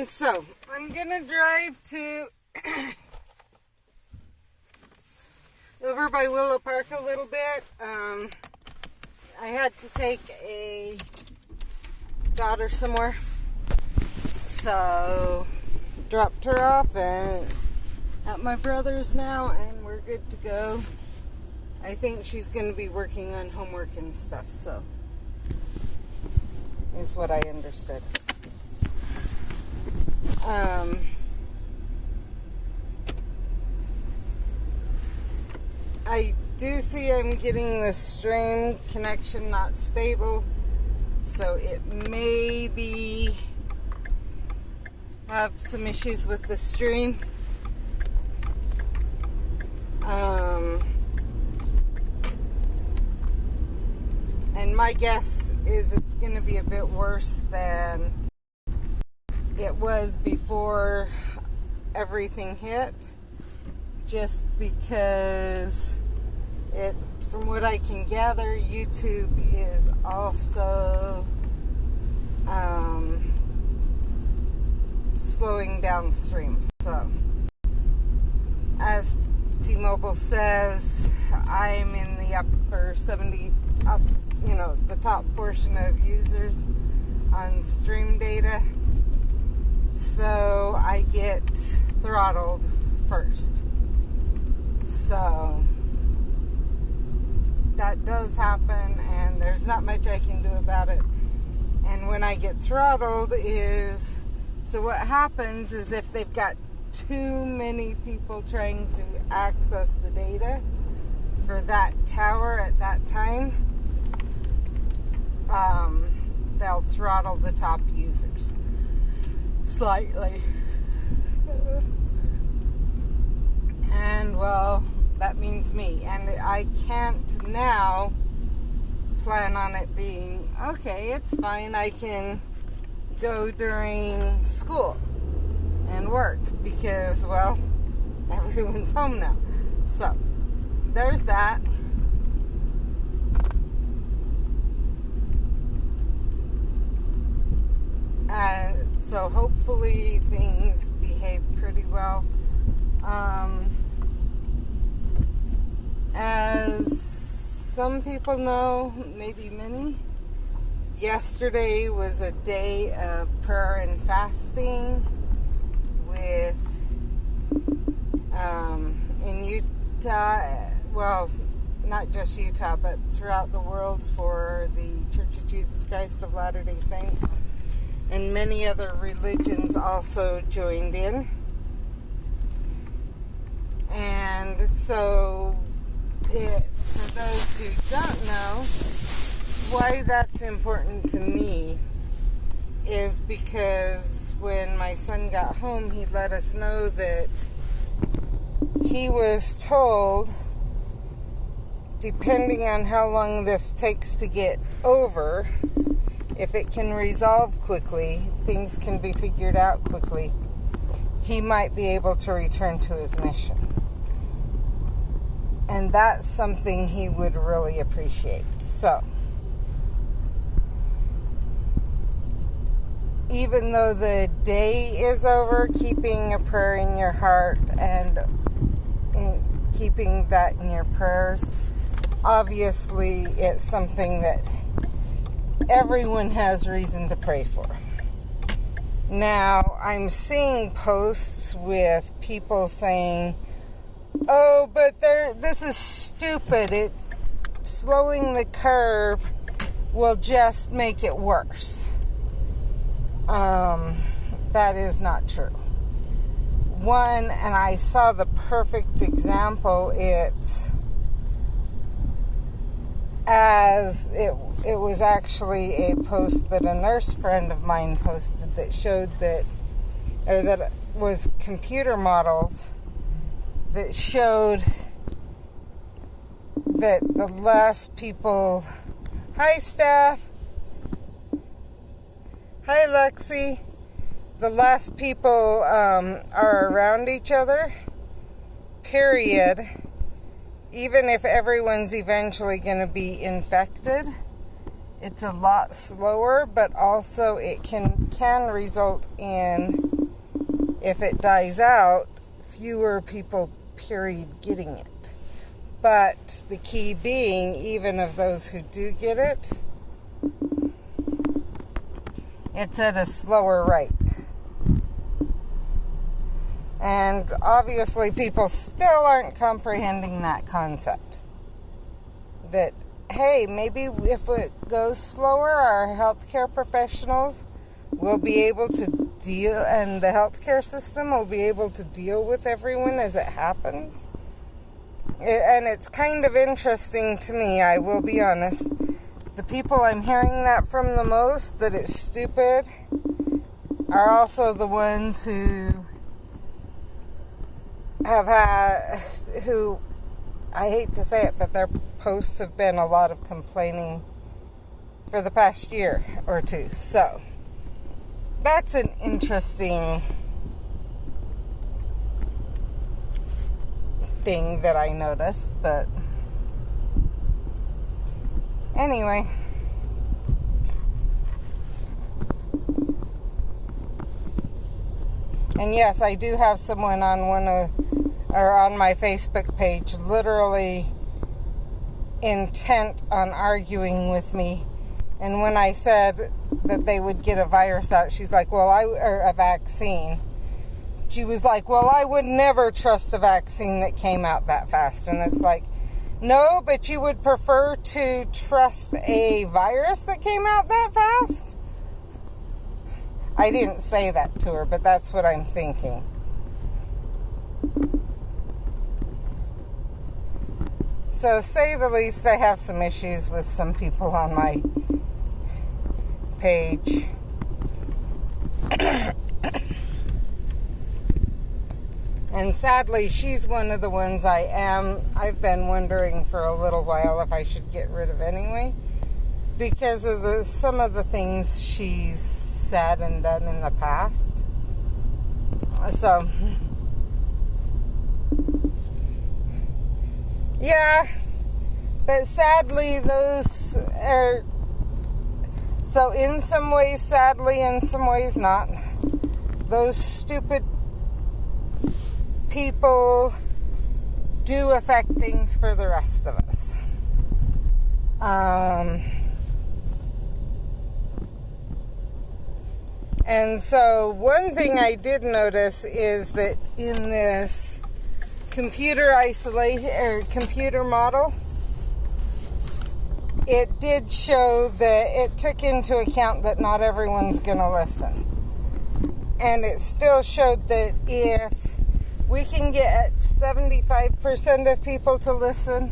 So, I'm gonna drive to over by Willow Park a little bit. I had to take a daughter somewhere, so dropped her off at my brother's now, and we're good to go. I think she's going to be working on homework and stuff, so is what I understood. I do see I'm getting the stream connection not stable, so it may be have some issues with the stream. And my guess is it's going to be a bit worse than it was before everything hit, just because from what I can gather, YouTube is also slowing down streams. So, as T-Mobile says, I'm in the upper 70, the top portion of users on stream data. So I get throttled first. So that does happen, and there's not much I can do about it. And when I get throttled so what happens is if they've got too many people trying to access the data for that tower at that time, they'll throttle the top users slightly. And, well, that means me. And I can't now plan on it being, okay, it's fine, I can go during school and work because, well, everyone's home now. So, there's that. So hopefully things behave pretty well. As some people know, maybe many, yesterday was a day of prayer and fasting in Utah, well, not just Utah, but throughout the world, for the Church of Jesus Christ of Latter-day Saints. And many other religions also joined in. And so, for those who don't know, why that's important to me is because when my son got home, he let us know that he was told, depending on how long this takes to get over, if it can resolve quickly, things can be figured out quickly, he might be able to return to his mission. And that's something he would really appreciate. So, even though the day is over, keeping a prayer in your heart and keeping that in your prayers, obviously it's something that everyone has reason to pray for. Now, I'm seeing posts with people saying, oh, but this is stupid. Slowing the curve will just make it worse. That is not true. One, and I saw the perfect example, it was actually a post that a nurse friend of mine posted that showed that was computer models that showed that the less people, hi Steph, hi Lexi, the less people are around each other, period, even if everyone's eventually going to be infected, it's a lot slower, but also it can result in if it dies out, fewer people, period, getting it. But the key being, even of those who do get it, it's at a slower rate. And obviously people still aren't comprehending that concept. That, hey, maybe if it goes slower, our healthcare professionals will be able to deal, and the healthcare system will be able to deal with everyone as it happens. And it's kind of interesting to me, I will be honest. The people I'm hearing that from the most, that it's stupid, are also the ones who I hate to say it, but their posts have been a lot of complaining for the past year or two. So, that's an interesting thing that I noticed, but anyway. And yes, I do have someone on on my Facebook page literally intent on arguing with me. And when I said that they would get a virus out, she's like, or a vaccine. She was like, well, I would never trust a vaccine that came out that fast. And it's like, no, but you would prefer to trust a virus that came out that fast? I didn't say that to her, but that's what I'm thinking. So, say the least, I have some issues with some people on my page. And sadly, she's one of the ones I've been wondering for a little while if I should get rid of anyway, because of some of the things she's said and done in the past. So, yeah, but sadly those are, so in some ways sadly, in some ways not. Those stupid people do affect things for the rest of us. And so one thing I did notice is that in this computer model, it did show that it took into account that not everyone's going to listen. And it still showed that if we can get 75% of people to listen,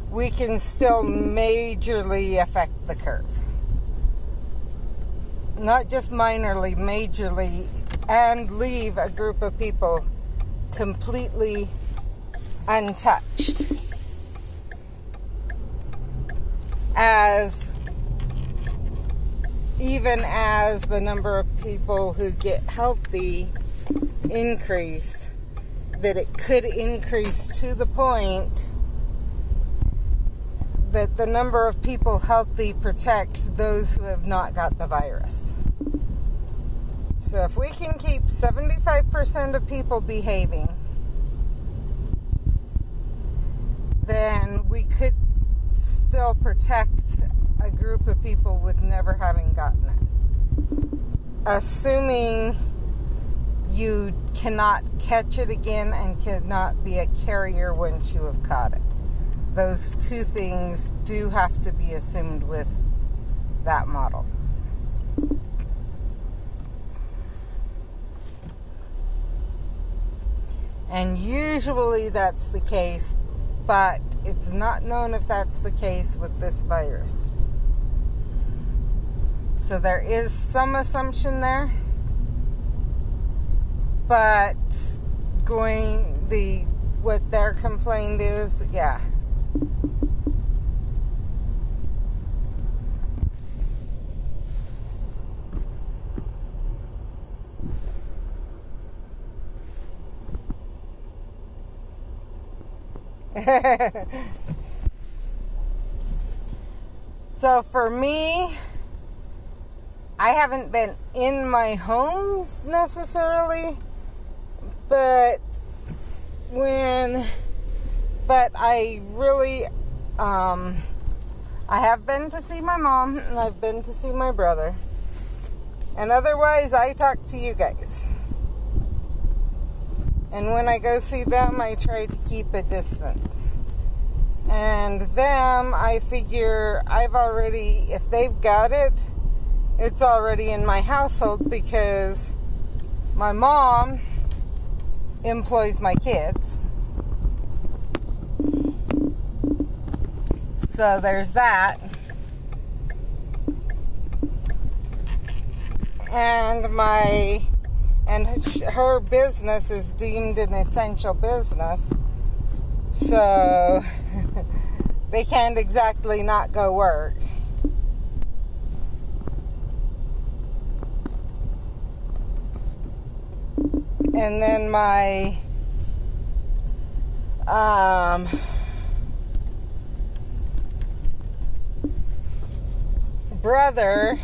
we can still majorly affect the curve. Not just minorly, majorly, and leave a group of people completely untouched. Even as the number of people who get healthy increase, that it could increase to the point that the number of people healthy protect those who have not got the virus. So if we can keep 75% of people behaving, then we could still protect a group of people with never having gotten it. Assuming you cannot catch it again and cannot be a carrier once you have caught it. Those two things do have to be assumed with that model. And usually that's the case, but it's not known if that's the case with this virus. So there is some assumption there, but what their complaint is, yeah. So for me, I haven't been in my home necessarily But I really, I have been to see my mom, and I've been to see my brother. And otherwise, I talk to you guys. And when I go see them, I try to keep a distance. And them, I figure if they've got it, it's already in my household because my mom employs my kids. So there's that. And her business is deemed an essential business. So they can't exactly not go work. And then my brother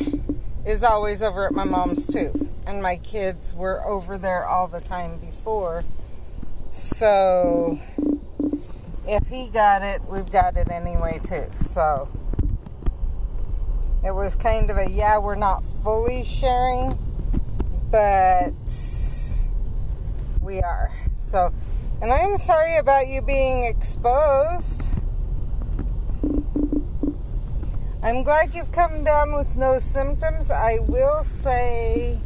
is always over at my mom's too. And my kids were over there all the time before. So if he got it, we've got it anyway too. So it was kind of we're not fully sharing, but we are. So, and I'm sorry about you being exposed. I'm glad you've come down with no symptoms. I will say,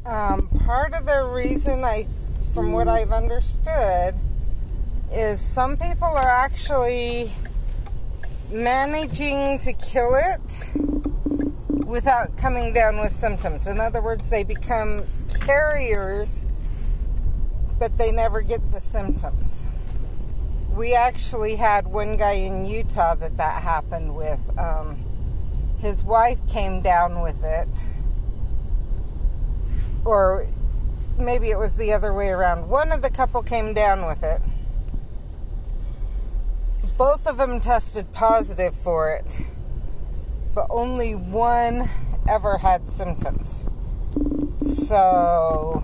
part of the reason from what I've understood, is some people are actually managing to kill it without coming down with symptoms. In other words, they become carriers, but they never get the symptoms. We actually had one guy in Utah that happened with. His wife came down with it. Or maybe it was the other way around. One of the couple came down with it. Both of them tested positive for it, but only one ever had symptoms. So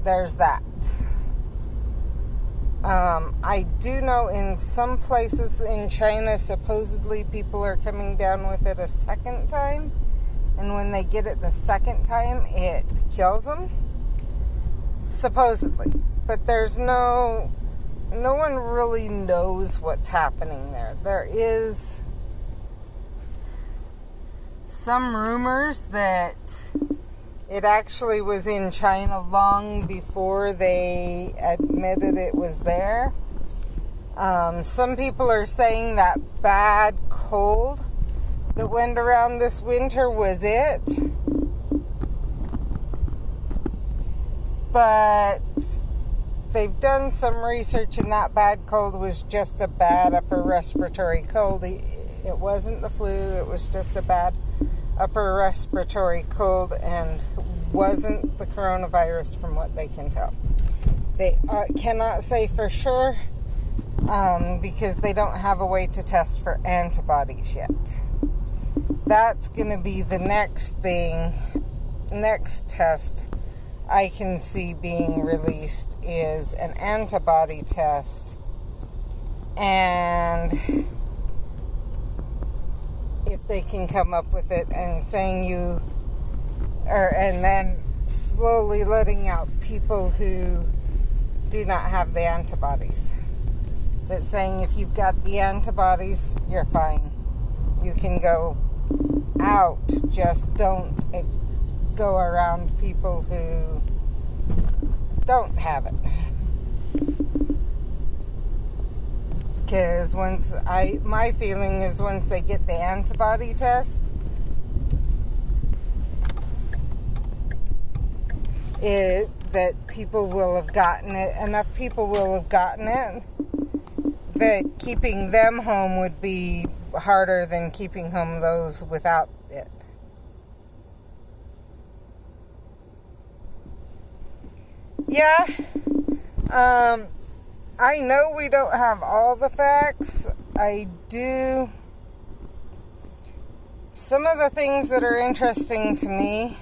there's that. I do know in some places in China, supposedly people are coming down with it a second time. And when they get it the second time, it kills them. Supposedly. But there's no one really knows what's happening there. There is some rumors that it actually was in China long before they admitted it was there. Some people are saying that bad cold that went around this winter was it. But they've done some research, and that bad cold was just a bad upper respiratory cold. It wasn't the flu, it was just a bad upper respiratory cold, and wasn't the coronavirus from what they can tell. They cannot say for sure because they don't have a way to test for antibodies yet. That's going to be the next test I can see being released is an antibody test. And if they can come up with it and saying and then slowly letting out people who do not have the antibodies. That's saying if you've got the antibodies, you're fine. You can go out, just don't go around people who don't have it. Because my feeling is once they get the antibody test, that people will have gotten it, enough people will have gotten it, that keeping them home would be harder than keeping home those without it. Yeah, I know we don't have all the facts. I do. Some of the things that are interesting to me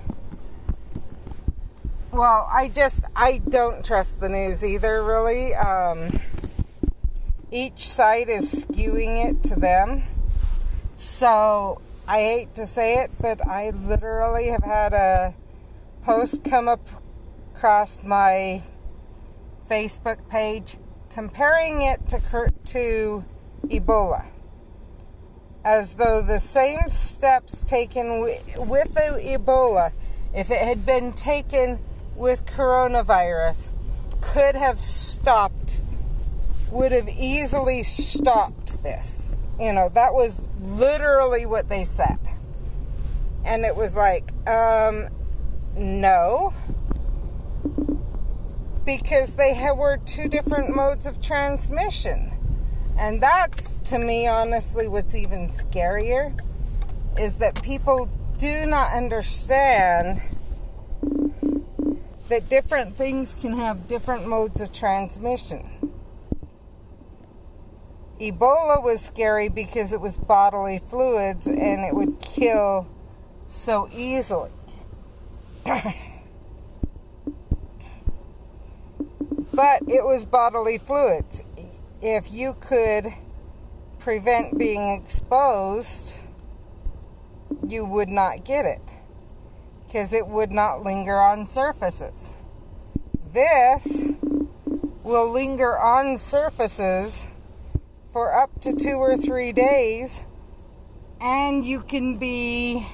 well, I don't trust the news either, really. Each side is skewing it to them. So, I hate to say it, but I literally have had a post come across my Facebook page comparing it to Ebola. As though the same steps taken with the Ebola, if it had been taken with coronavirus, would have easily stopped this. You know, that was literally what they said. And it was like, no. Because they were two different modes of transmission. And that's, to me, honestly, what's even scarier, is that people do not understand that different things can have different modes of transmission. Ebola was scary because it was bodily fluids and it would kill so easily. But it was bodily fluids. If you could prevent being exposed, you would not get it, because it would not linger on surfaces. This will linger on surfaces for up to 2 or 3 days, and you can be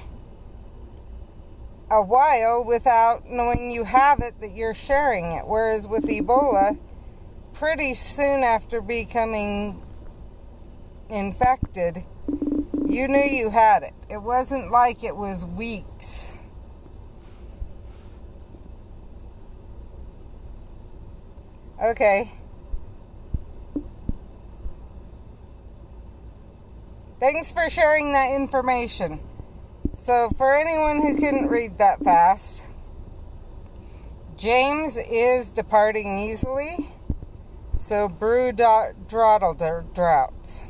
a while without knowing you have it, that you're sharing it. Whereas with Ebola, pretty soon after becoming infected, you knew you had it. It wasn't like it was weeks. Okay. Thanks for sharing that information. So, for anyone who couldn't read that fast, James is departing easily. So, brew dawdle droughts.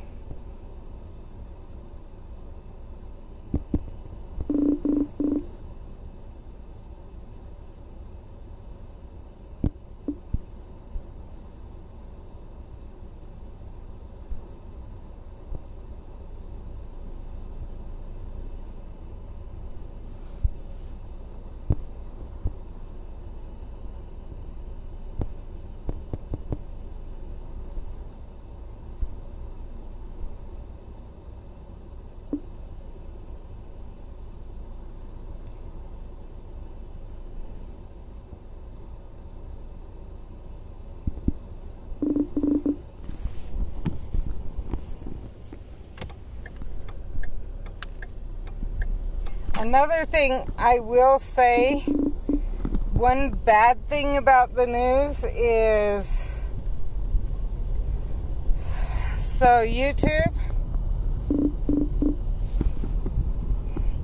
Another thing I will say, one bad thing about the news is, so YouTube,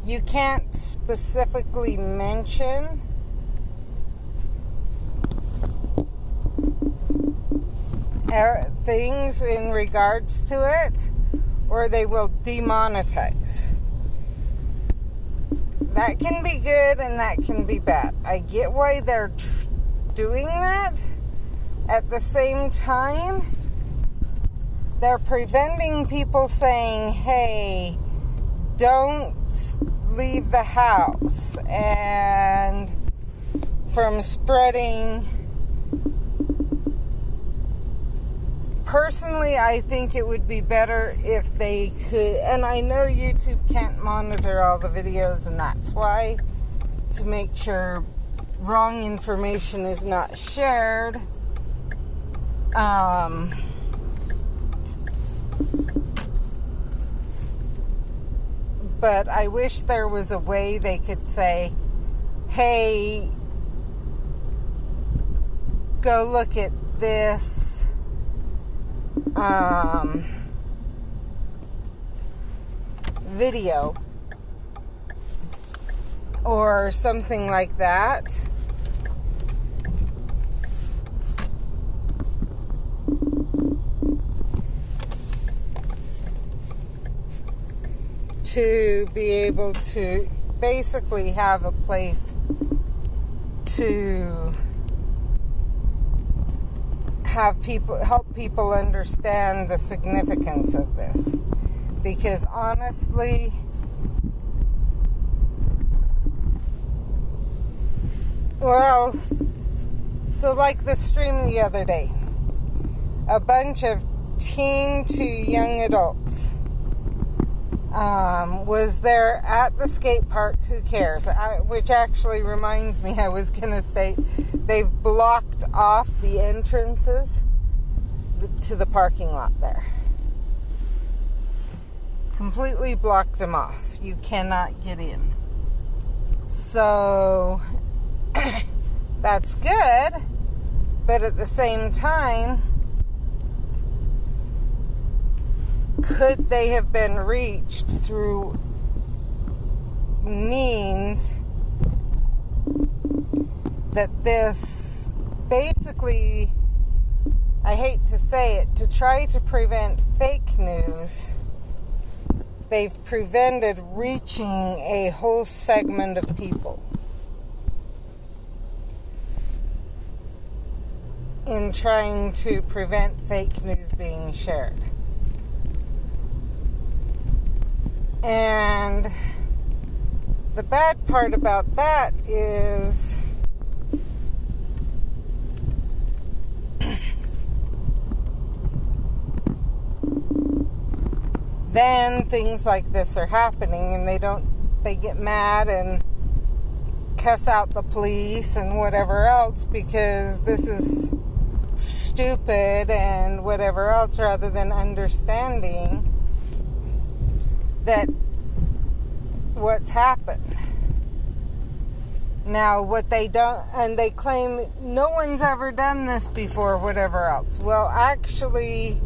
you can't specifically mention things in regards to it, or they will demonetize. That can be good and that can be bad. I get why they're doing that. At the same time, they're preventing people saying, hey, don't leave the house, and from spreading. Personally, I think it would be better if they could, and I know YouTube can't monitor all the videos, and that's why, to make sure wrong information is not shared. But I wish there was a way they could say, hey, go look at this video or something like that. To be able to basically have a place to help people understand the significance of this. Because honestly, well, so like the stream the other day, a bunch of teen to young adults was there at the skate park. Who cares? Which actually reminds me, I was going to state, they've blocked off the entrances to the parking lot there. Completely blocked them off. You cannot get in. So that's good, but at the same time, could they have been reached through means that this basically, I hate to say it, to try to prevent fake news, they've prevented reaching a whole segment of people in trying to prevent fake news being shared. And the bad part about that is then things like this are happening and they get mad and cuss out the police and whatever else because this is stupid and whatever else, rather than understanding that what's happened. Now, what they don't, and they claim no one's ever done this before, whatever else. Well, actually,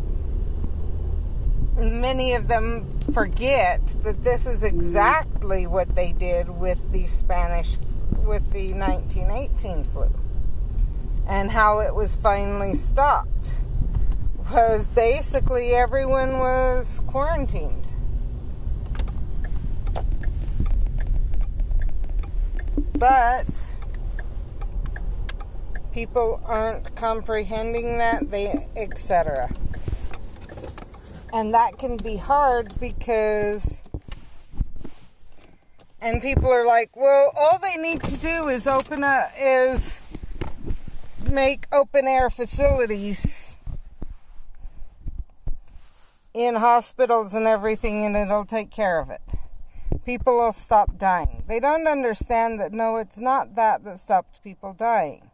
many of them forget that this is exactly what they did with the 1918 flu. And how it was finally stopped was basically everyone was quarantined. But people aren't comprehending that, etc. And that can be hard because, and people are like, well, all they need to do is make open air facilities in hospitals and everything, and it'll take care of it. People will stop dying. They don't understand that, no, it's not that stopped people dying.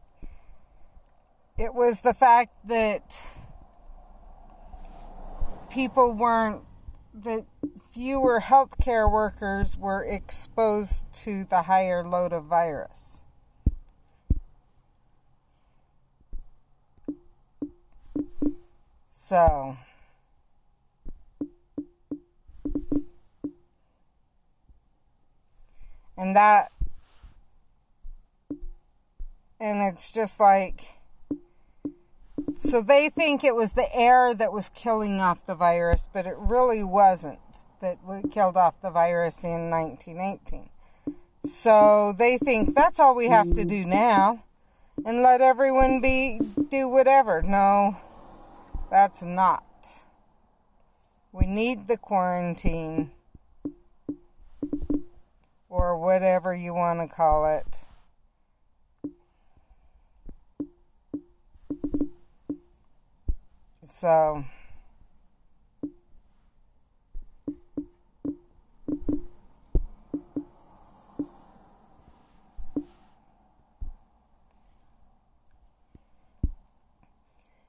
It was the fact that that fewer healthcare workers were exposed to the higher load of virus. So, and it's just like, so they think it was the air that was killing off the virus, but it really wasn't that killed off the virus in 1918. So they think that's all we have to do now, and let everyone do whatever. No, that's not. We need the quarantine, or whatever you want to call it. So,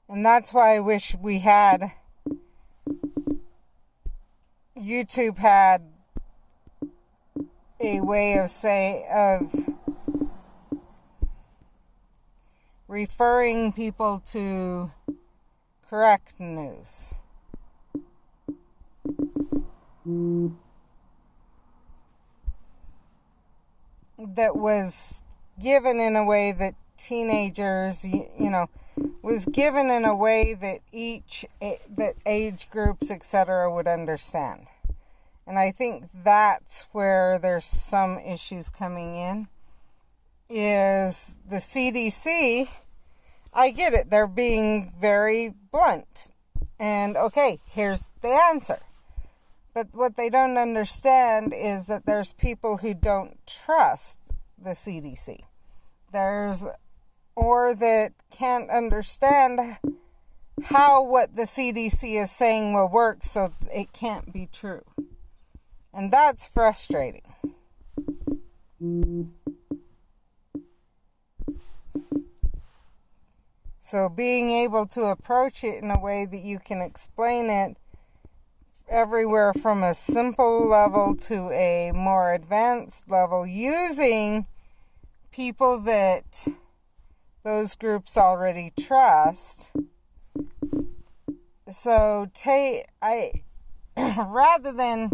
and that's why I wish we had, YouTube had a way of referring people to correct news. That was given in a way that teenagers, was given in a way that that age groups, etc., would understand. And I think that's where there's some issues coming in. is the CDC. I get it. They're being very blunt. And okay, here's the answer. But what they don't understand is that there's people who don't trust the CDC. Or that can't understand how what the CDC is saying will work, so it can't be true. And that's frustrating. So being able to approach it in a way that you can explain it everywhere from a simple level to a more advanced level, using people that those groups already trust. So rather than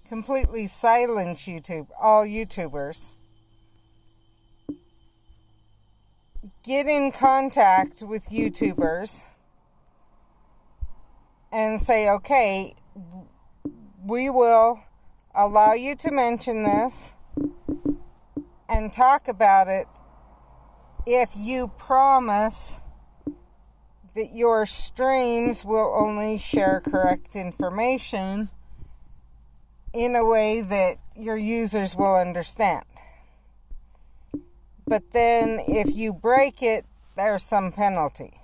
completely silence all YouTubers, get in contact with YouTubers and say, okay, we will allow you to mention this and talk about it if you promise that your streams will only share correct information in a way that your users will understand. But then if you break it, there's some penalty.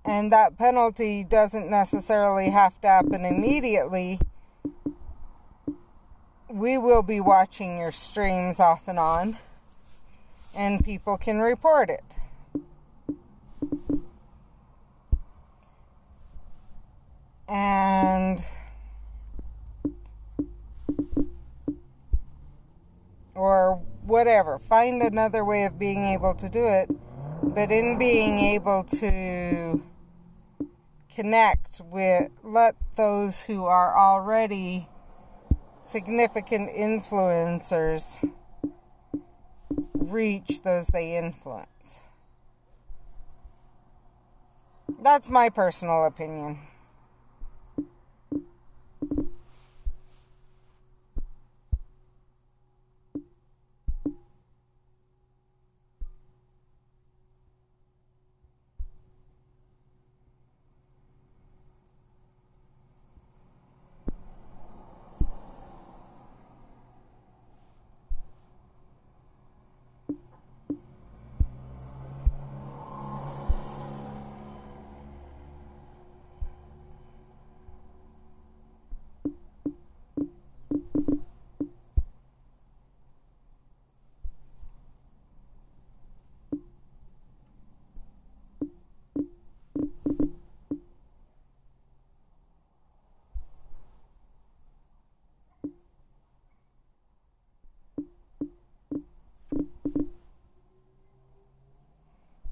And that penalty doesn't necessarily have to happen immediately. We will be watching your streams off and on, and people can report it. Or whatever. Find another way of being able to do it. But in being able to connect with, let those who are already significant influencers reach those they influence. That's my personal opinion.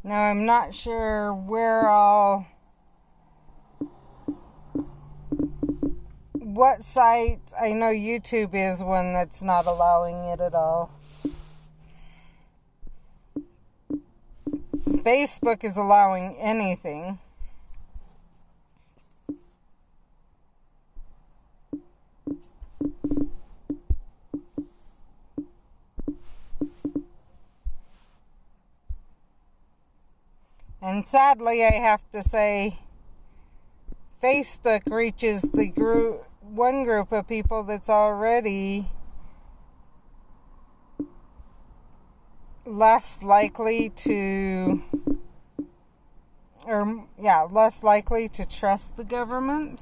Now, I'm not sure what site. I know YouTube is one that's not allowing it at all. Facebook is allowing anything. And sadly, I have to say, Facebook reaches the one group of people that's already less likely to trust the government.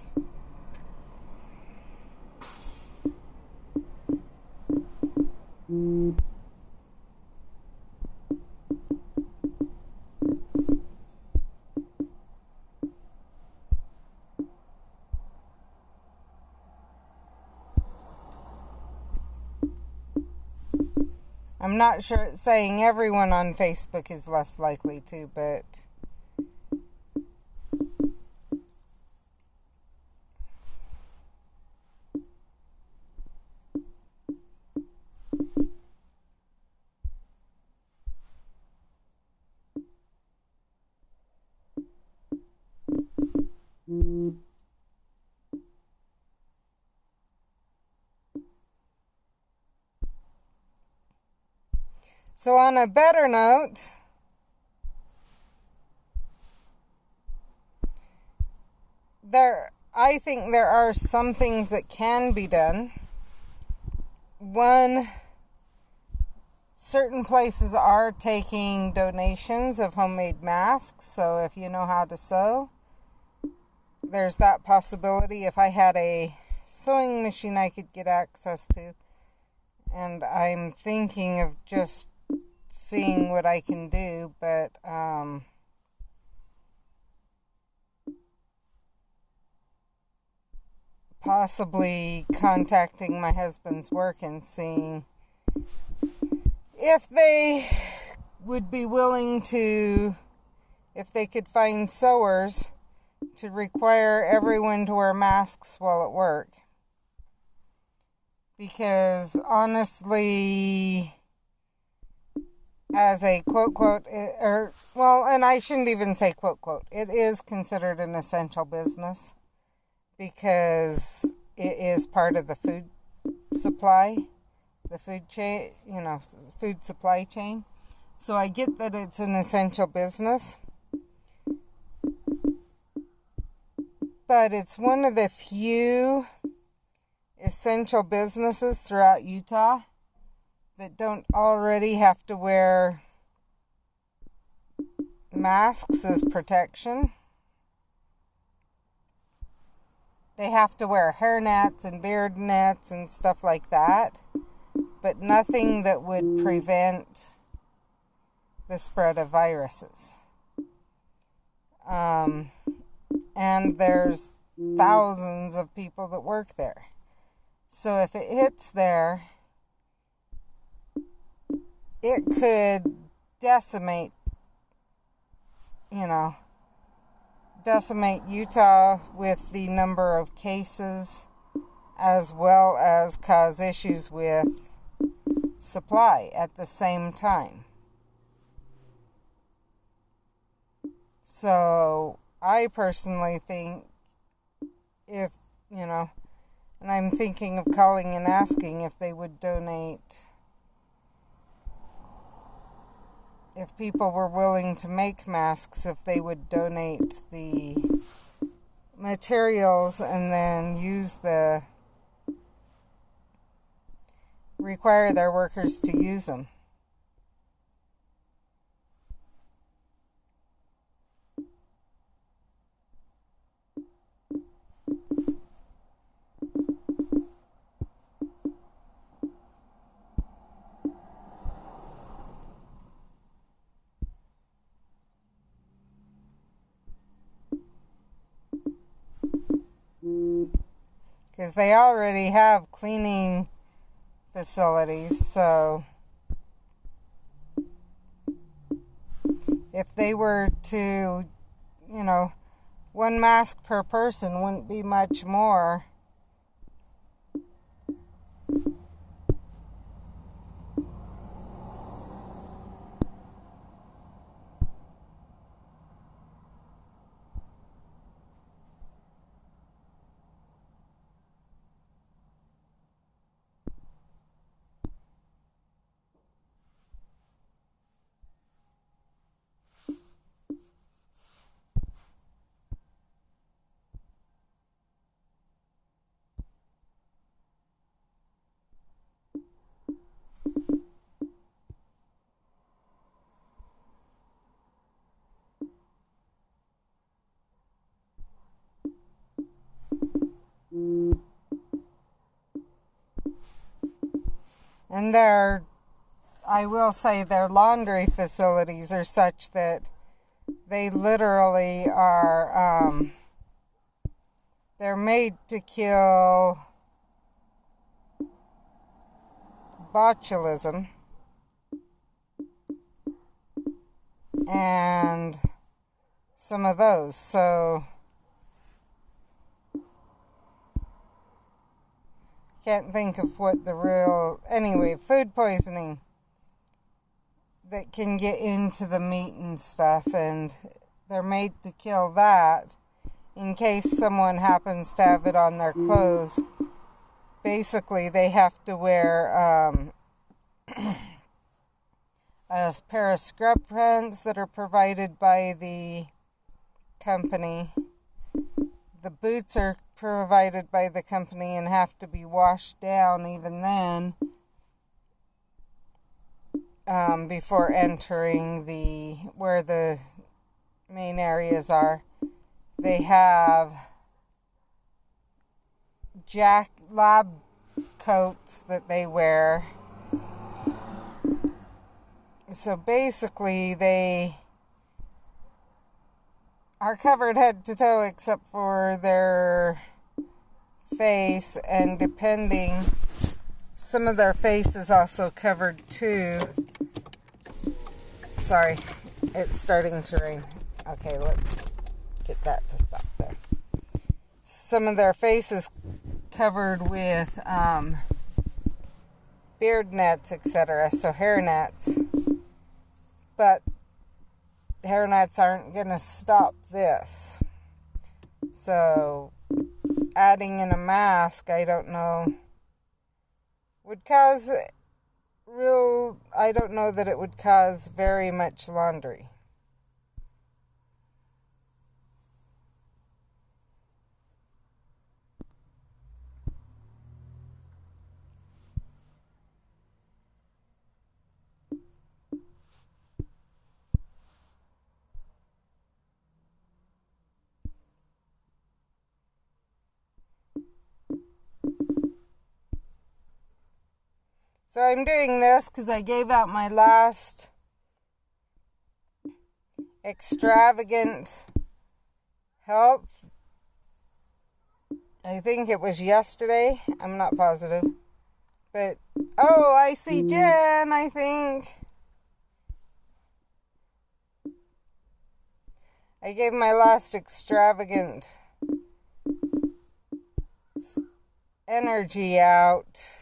I'm not sure it's saying everyone on Facebook is less likely to, but So on a better note, I think there are some things that can be done. One, certain places are taking donations of homemade masks, so if you know how to sew, there's that possibility. If I had a sewing machine I could get access to, and I'm thinking of just seeing what I can do, but possibly contacting my husband's work and seeing if they would be willing to, if they could find sewers to require everyone to wear masks while at work. Because honestly, as a quote, and I shouldn't even say quote, it is considered an essential business because it is part of the food supply, the food chain, food supply chain. So I get that it's an essential business, but it's one of the few essential businesses throughout Utah that don't already have to wear masks as protection. They have to wear hair nets and beard nets and stuff like that, but nothing that would prevent the spread of viruses. And there's thousands of people that work there. So if it hits there, it could decimate Utah with the number of cases, as well as cause issues with supply at the same time. So I personally think if, and I'm thinking of calling and asking if they would donate, if people were willing to make masks, if they would donate the materials and then require their workers to use them. Because they already have cleaning facilities, so if they were to, one mask per person wouldn't be much more. And I will say their laundry facilities are such that they literally are, they're made to kill botulism and some of those. So can't think of what the real, anyway, food poisoning that can get into the meat and stuff, and they're made to kill that in case someone happens to have it on their clothes. Basically, they have to wear a pair of scrub pants that are provided by the company. The boots are provided by the company and have to be washed down even then before entering where the main areas are. They have lab coats that they wear. So basically they are covered head to toe except for their face, and depending, some of their face is also covered too. Sorry, it's starting to rain. Okay, let's get that to stop there. Some of their face is covered with beard nets, etc., so hair nets. But hair nets aren't going to stop this. So adding in a mask, I don't know, would cause I don't know that it would cause very much laundry. So I'm doing this because I gave out my last extravagant health. I think it was yesterday. I'm not positive. But, oh, I see Jen, I think. I gave my last extravagant energy out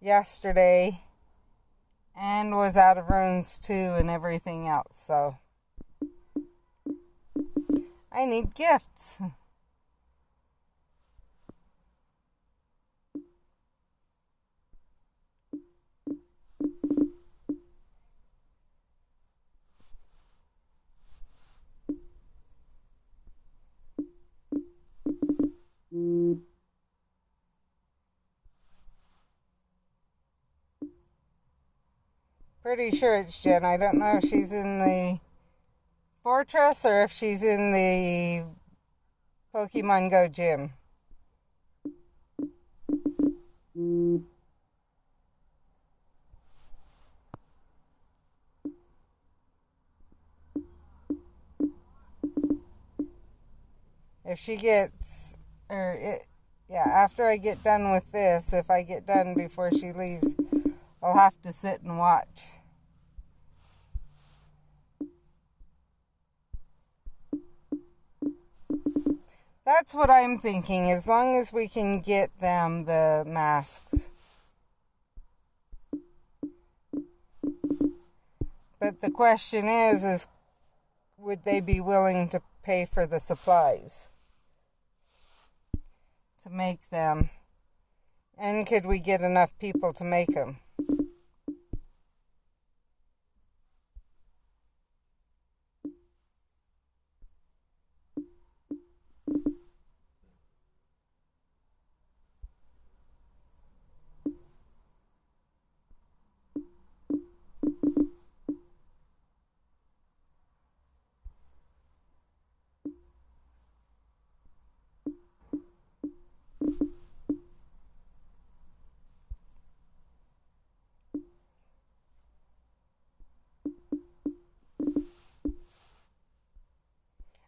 yesterday, and was out of runes too and everything else, so I need gifts. Pretty sure it's Jen. I don't know if she's in the fortress or if she's in the Pokemon Go gym. If she gets, after I get done with this, if I get done before she leaves, I'll have to sit and watch. That's what I'm thinking, as long as we can get them the masks. But the question is would they be willing to pay for the supplies to make them? And could we get enough people to make them?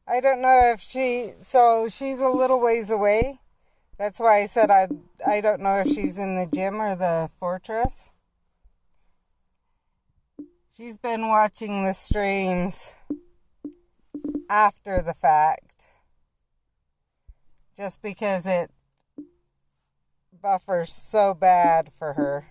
I don't know if she's a little ways away. That's why I said I don't know if she's in the gym or the fortress. She's been watching the streams after the fact, just because it buffers so bad for her.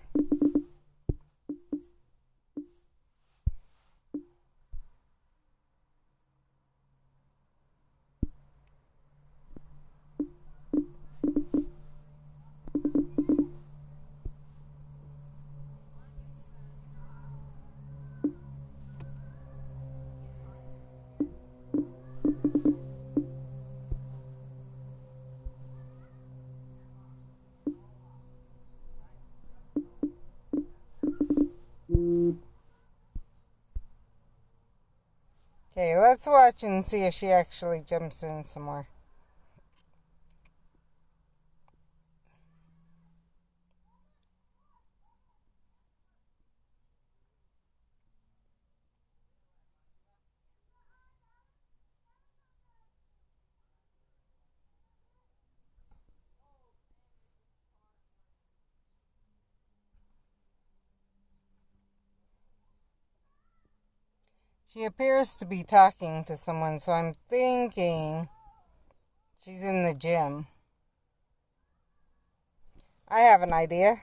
Okay, let's watch and see if she actually jumps in some more. She appears to be talking to someone, so I'm thinking she's in the gym. I have an idea.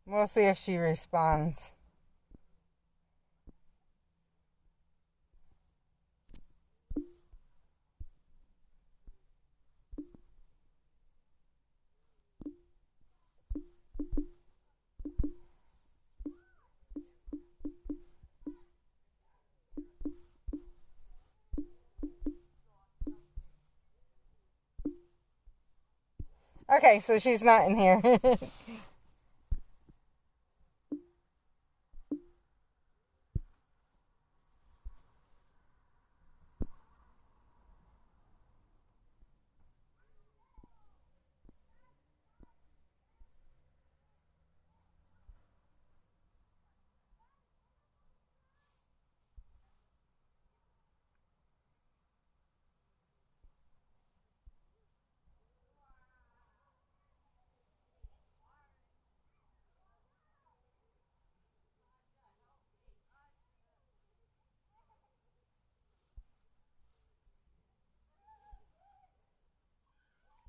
We'll see if she responds. Okay, so she's not in here.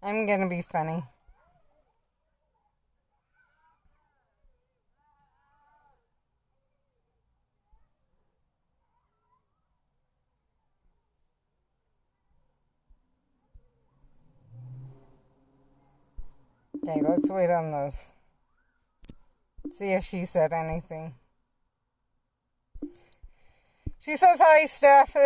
I'm gonna be funny. Okay, let's wait on those. See if she said anything. She says hi, Steph.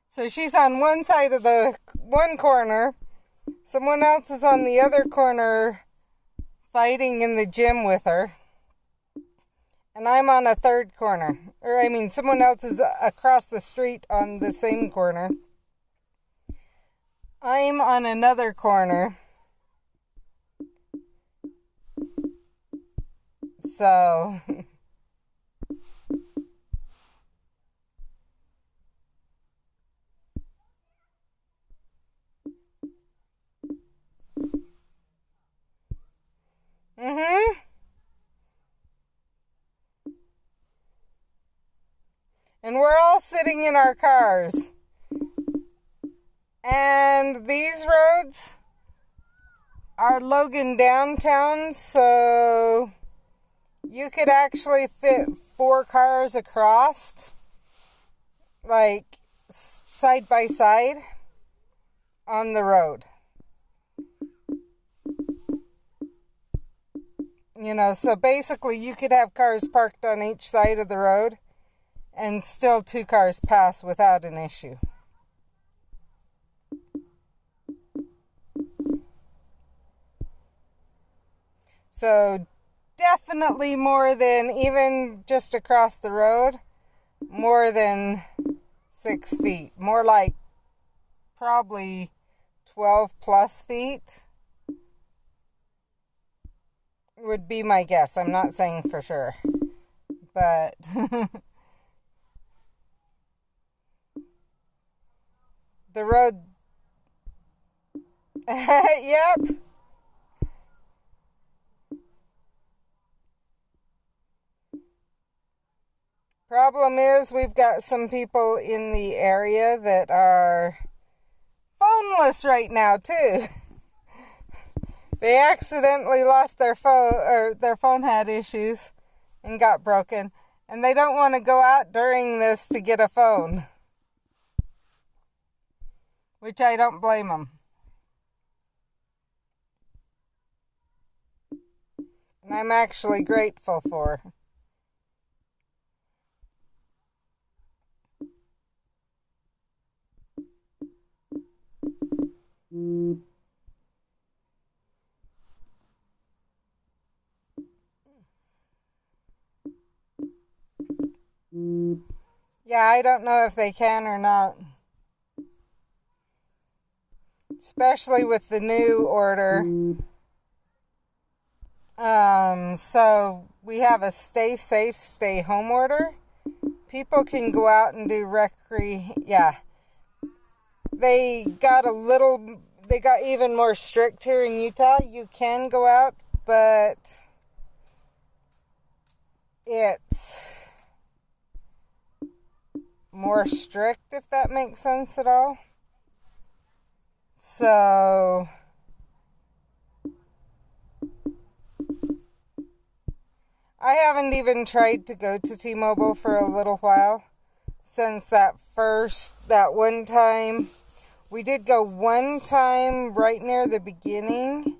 So she's on one side of the one corner. Someone else is on the other corner fighting in the gym with her. And I'm on a third corner. Someone else is across the street on the same corner. I'm on another corner. So... And we're all sitting in our cars. And these roads are Logan downtown, so you could actually fit 4 cars across, like side by side on the road. So basically you could have cars parked on each side of the road and still 2 cars pass without an issue. So definitely more than, even just across the road, more than 6 feet. More like probably 12 plus feet would be my guess. I'm not saying for sure. But the road... Yep. Problem is, we've got some people in the area that are phoneless right now, too. They accidentally lost their phone, or their phone had issues and got broken. And they don't want to go out during this to get a phone. Which I don't blame them. And I'm actually grateful for. Yeah, I don't know if they can or not. Especially with the new order. So we have a stay safe, stay home order. People can go out and do yeah. They got even more strict here in Utah. You can go out, but it's more strict, if that makes sense at all. So I haven't even tried to go to T-Mobile for a little while since that one time. We did go one time right near the beginning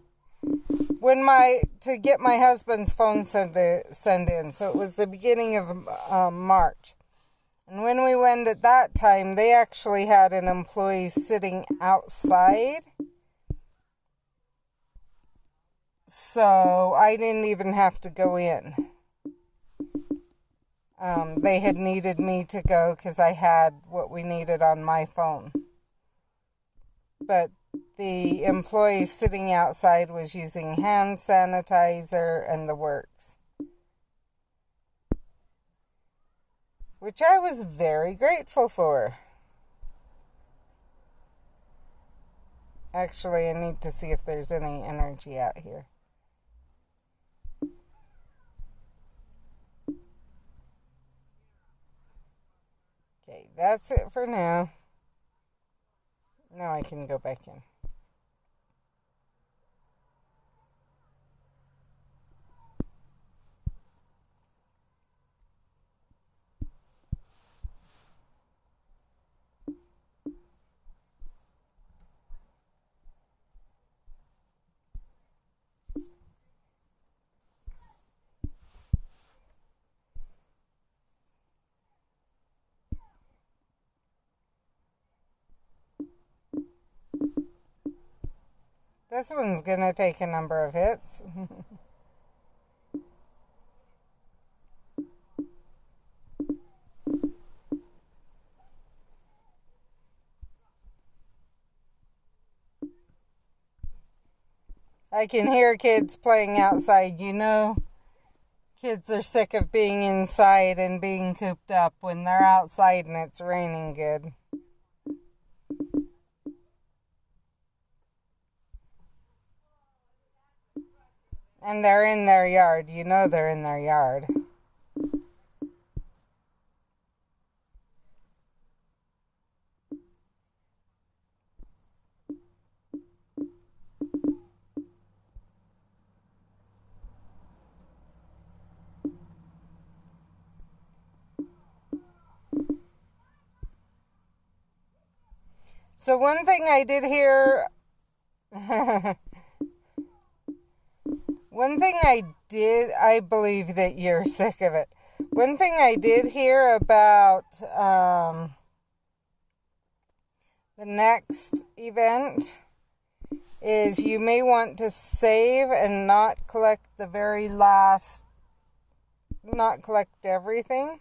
to get my husband's phone sent in. So it was the beginning of March. And when we went at that time, they actually had an employee sitting outside. So I didn't even have to go in. They had needed me to go because I had what we needed on my phone. But the employee sitting outside was using hand sanitizer and the works. Which I was very grateful for. Actually, I need to see if there's any energy out here. Okay, that's it for now. Now I can go back in. This one's gonna take a number of hits. I can hear kids playing outside. You know, kids are sick of being inside and being cooped up when they're outside and it's raining good. And they're in their yard. You know they're in their yard. So one thing I did hear... One thing I believe that you're sick of it. One thing I did hear about the next event is you may want to save and not collect not collect everything,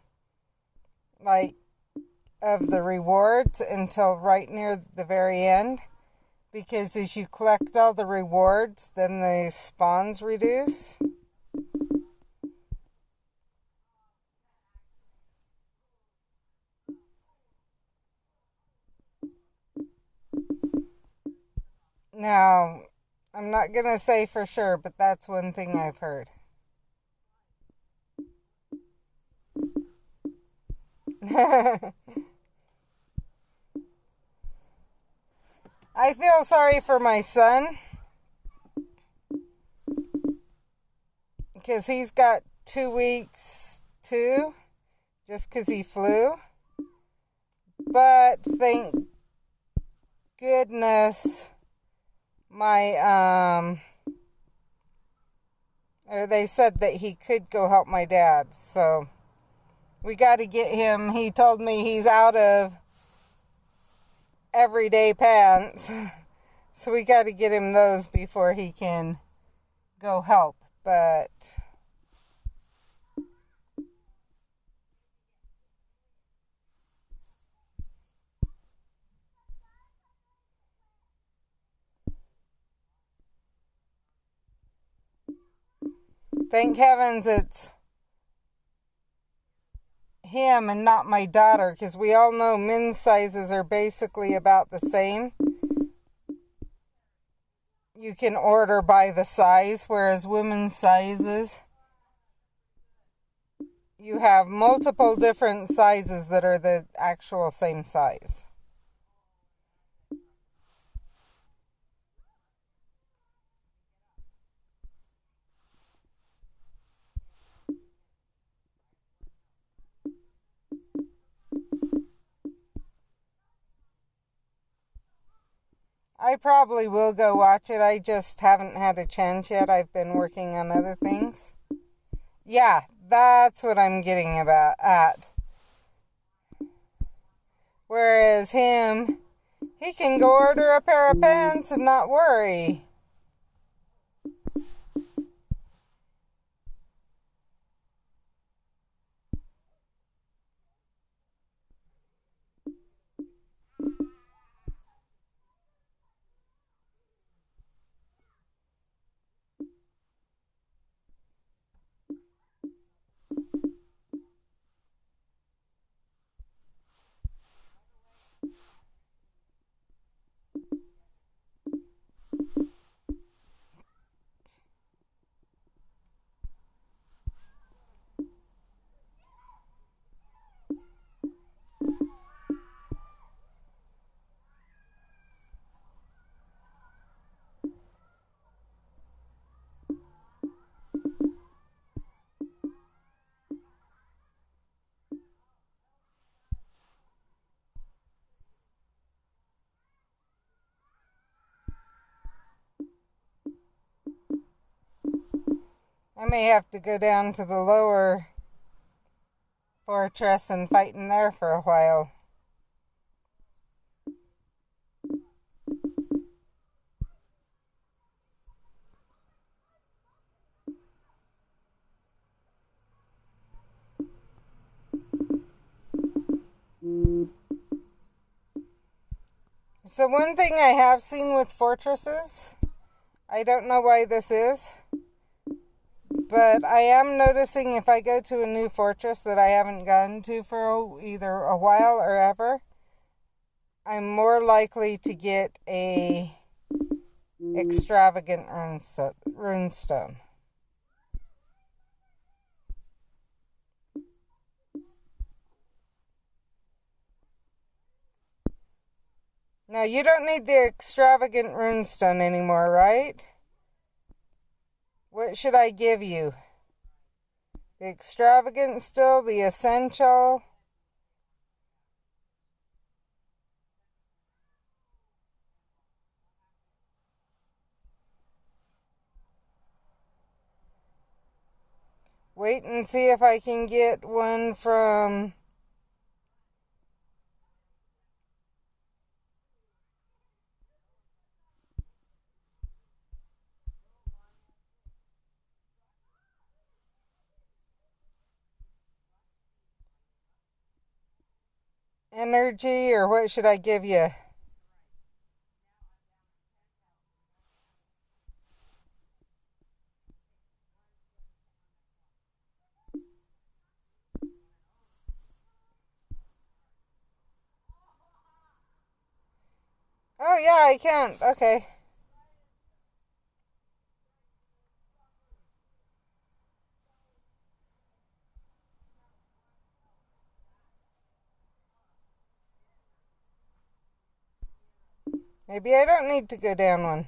like, of the rewards until right near the very end. Because as you collect all the rewards, then the spawns reduce. Now, I'm not going to say for sure, but that's one thing I've heard. I feel sorry for my son because he's got 2 weeks too, just because he flew. But thank goodness or they said that he could go help my dad. So we got to get him. He told me he's out of everyday pants. So we got to get him those before he can go help. But thank heavens it's him and not my daughter, because we all know men's sizes are basically about the same. You can order by the size, whereas women's sizes, you have multiple different sizes that are the actual same size. I probably will go watch it. I just haven't had a chance yet. I've been working on other things. Yeah, that's what I'm getting at. Whereas him, he can go order a pair of pants and not worry. I may have to go down to the lower fortress and fight in there for a while. So one thing I have seen with fortresses, I don't know why this is, but I am noticing if I go to a new fortress that I haven't gone to for either a while or ever, I'm more likely to get a extravagant runestone. Now you don't need the extravagant runestone anymore, right? What should I give you? The extravagant still, the essential? Wait and see if I can get one from energy, or what should I give you? Oh yeah, I can't. Okay. Maybe I don't need to go down one.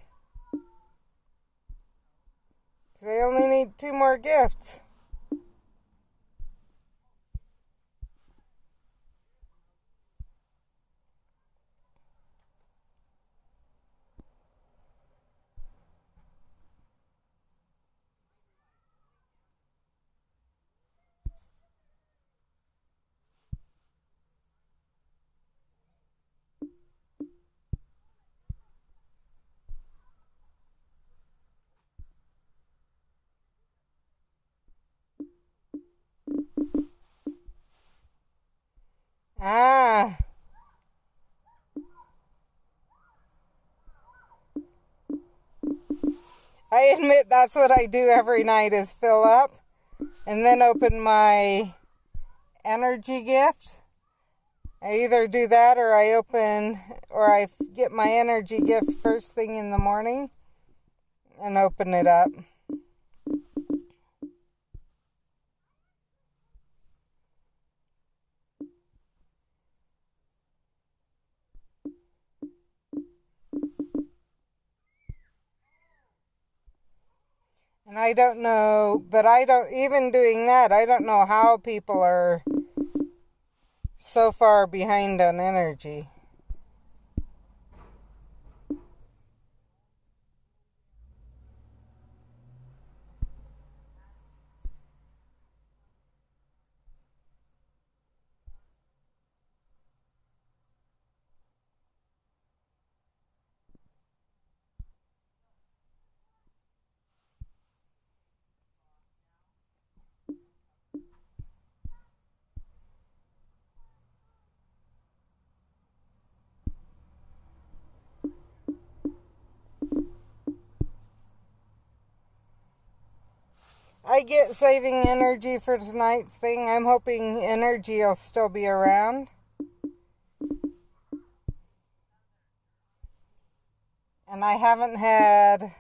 Because I only need 2 more gifts. Ah, I admit that's what I do every night is fill up and then open my energy gift. I either do that or I get my energy gift first thing in the morning and open it up. And I don't know, but even doing that, I don't know how people are so far behind on energy. I get saving energy for tonight's thing. I'm hoping energy will still be around. And I haven't had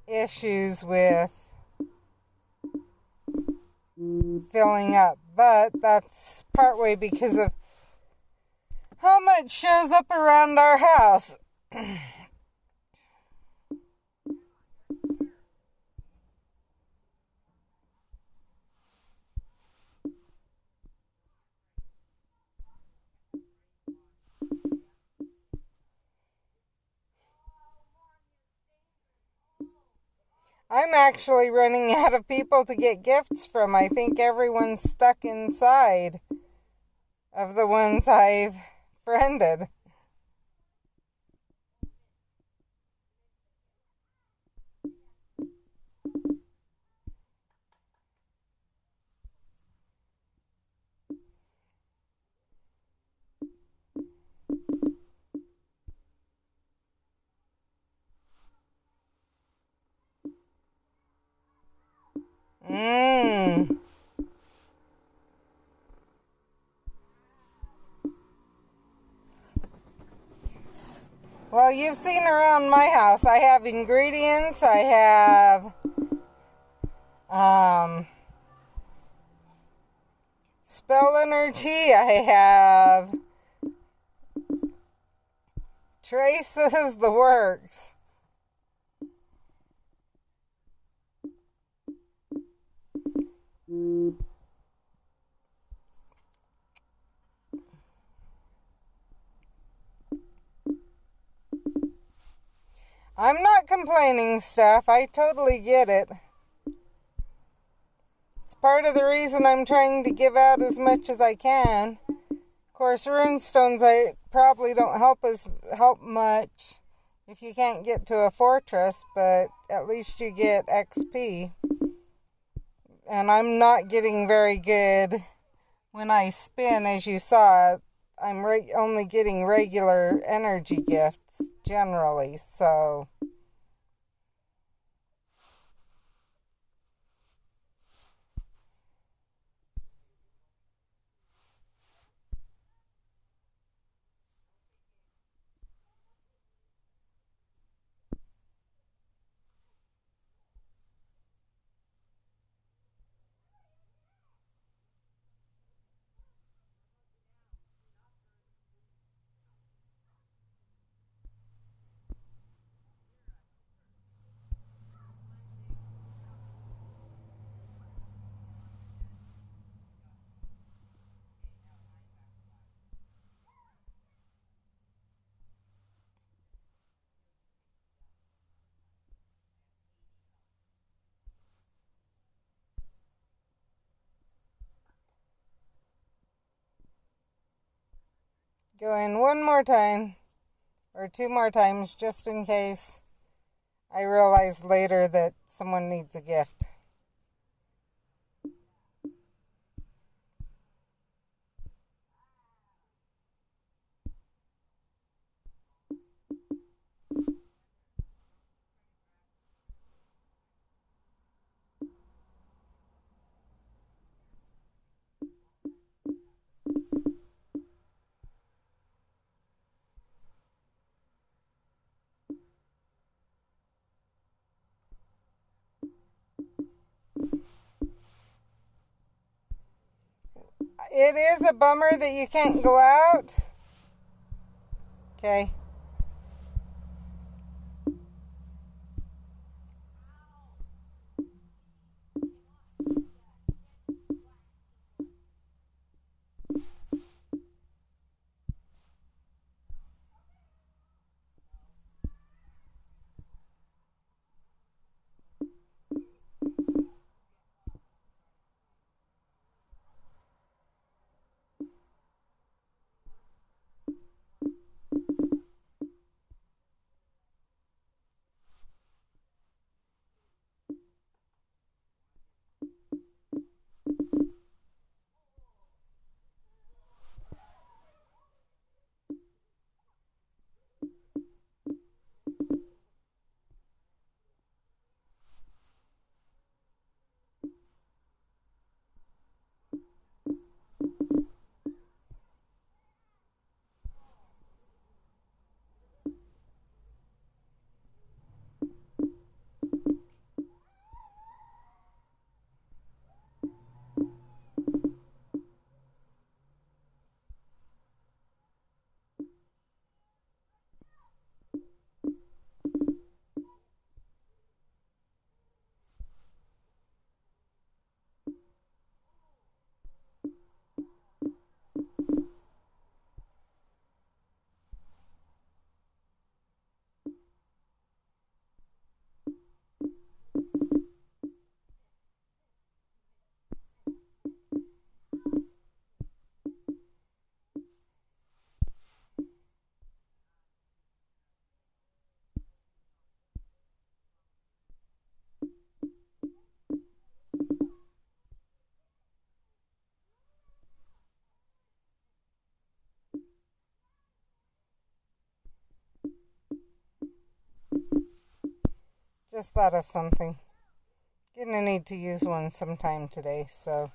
issues with filling up. But that's partway because of how much shows up around our house. I'm actually running out of people to get gifts from. I think everyone's stuck inside of the ones I've friended. Mmm. Well, you've seen around my house. I have ingredients. I have spell energy. I have traces, the works. I'm not complaining, Steph. I totally get it. It's part of the reason I'm trying to give out as much as I can. Of course, runestones I probably don't help much if you can't get to a fortress, but at least you get XP. And I'm not getting very good when I spin, as you saw. I'm only getting regular energy gifts generally, so Go in one more time, or two more times, just in case I realize later that someone needs a gift. It is a bummer that you can't go out. Okay. Just thought of something. Gonna need to use one sometime today, so.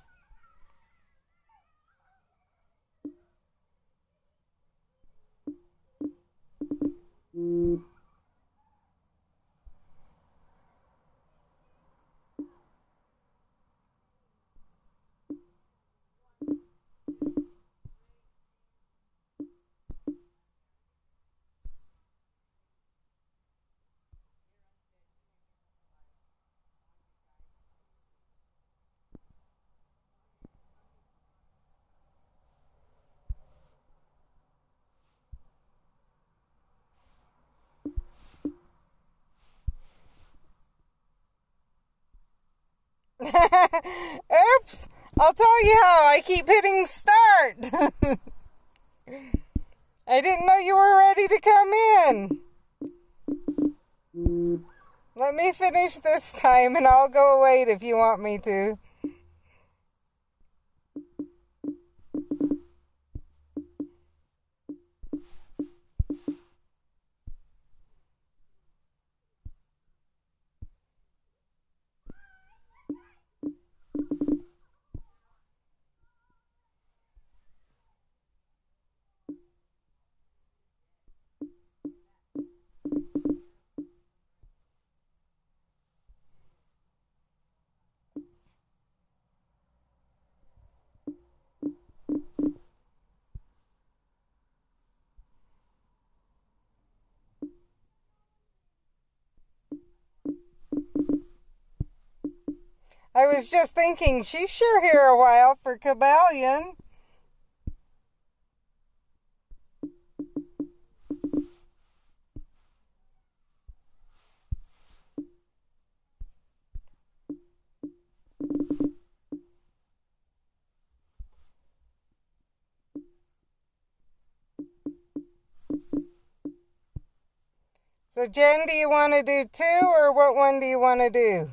Oops! I'll tell you how. I keep hitting start. I didn't know you were ready to come in. Let me finish this time and I'll go wait if you want me to. I was just thinking, she's sure here a while for Cabellion. So Jen, do you want to do 2 or what one do you want to do?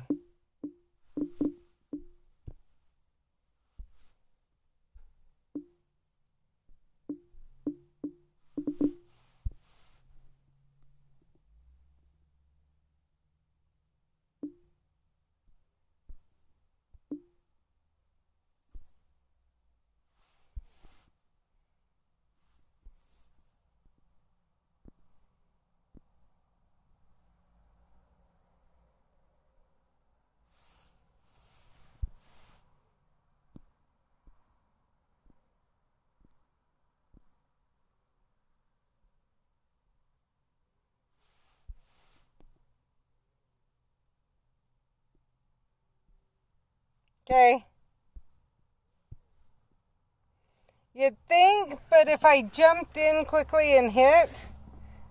Okay. You'd think, but if I jumped in quickly and hit,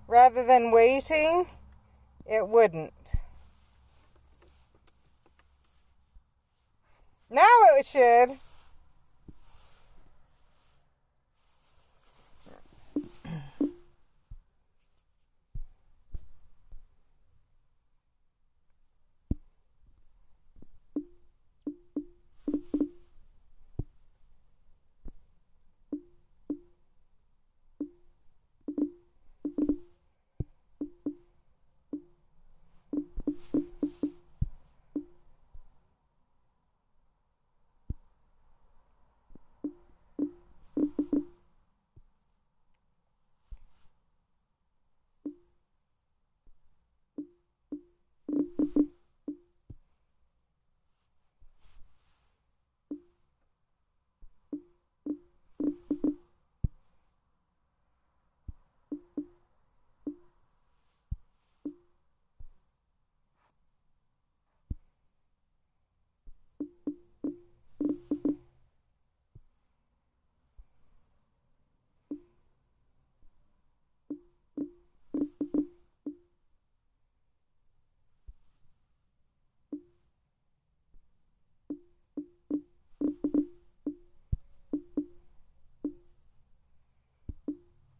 rather than waiting, it wouldn't. Now it should.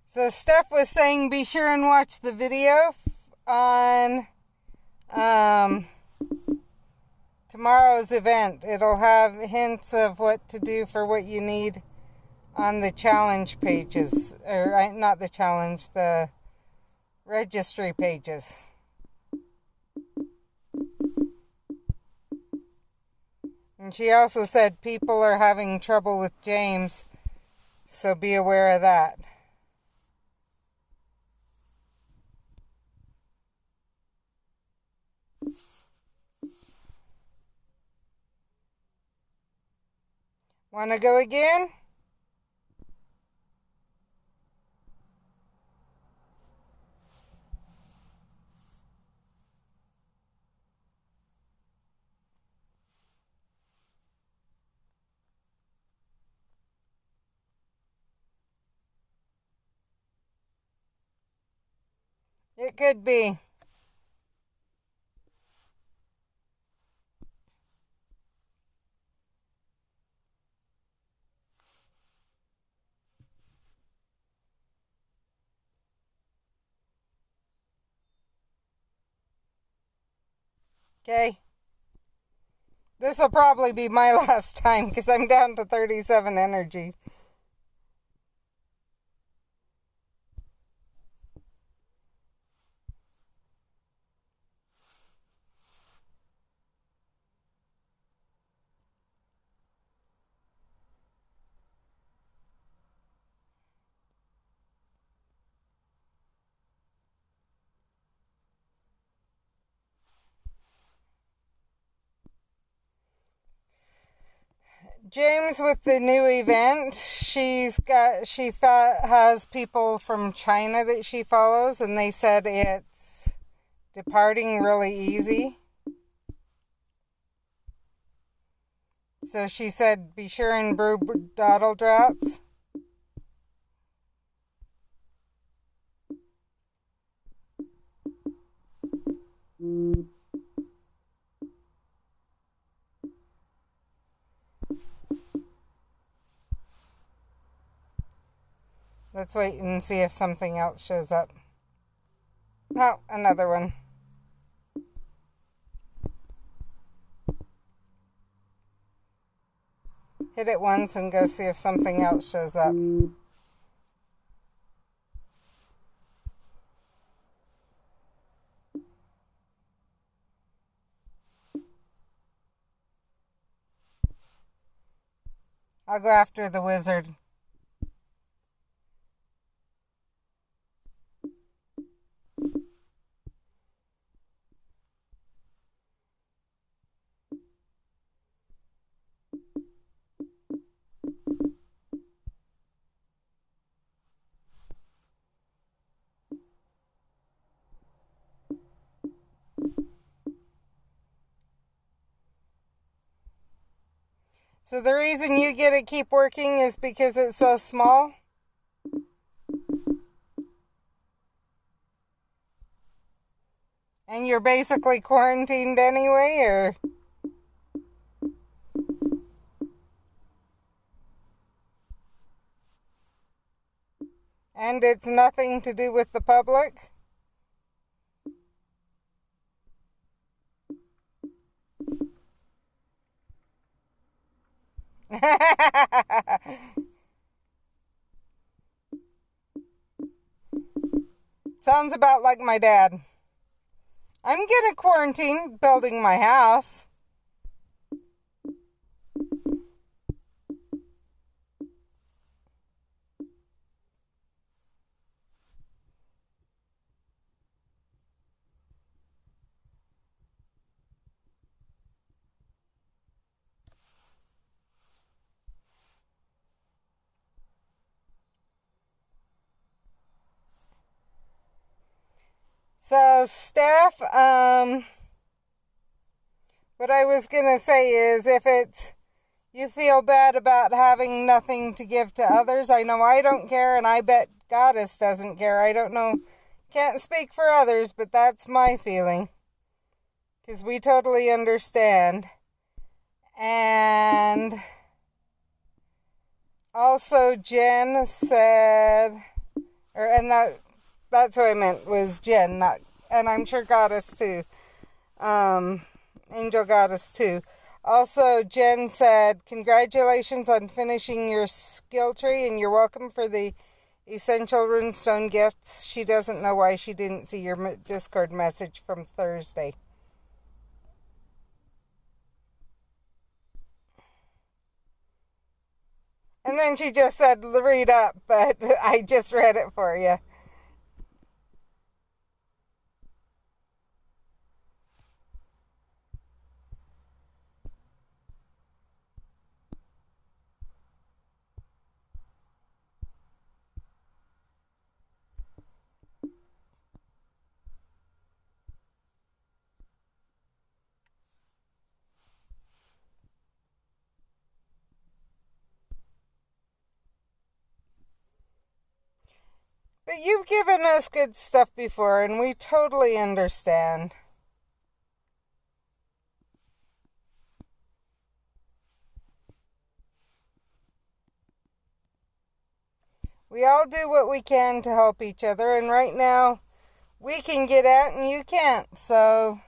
So Steph was saying be sure and watch the video on tomorrow's event. It'll have hints of what to do for what you need on the challenge pages. Or not the challenge, the registry pages. And she also said people are having trouble with James, so be aware of that. Want to go again? It could be. Okay. This will probably be my last time because I'm down to 37 energy. James, with the new event, she has people from China that she follows, and they said it's departing really easy. So she said, be sure and brew dottle draughts. Let's wait and see if something else shows up. No, another one. Hit it once and go see if something else shows up. I'll go after the wizard. So the reason you get to keep working is because it's so small? And you're basically quarantined anyway, or? And it's nothing to do with the public? Sounds about like my dad. I'm gonna quarantine building my house. So, Steph, what I was gonna say is if it's you feel bad about having nothing to give to others, I know I don't care, and I bet Goddess doesn't care. I don't know, can't speak for others, but that's my feeling. Because we totally understand. And also Jen said, that's what I meant was Jen, not, and I'm sure Goddess too. Angel Goddess too. Also, Jen said, congratulations on finishing your skill tree, and you're welcome for the essential runestone gifts. She doesn't know why she didn't see your Discord message from Thursday. And then she just said, read up, but I just read it for you. But you've given us good stuff before, and we totally understand. We all do what we can to help each other, and right now, we can get out and you can't, so...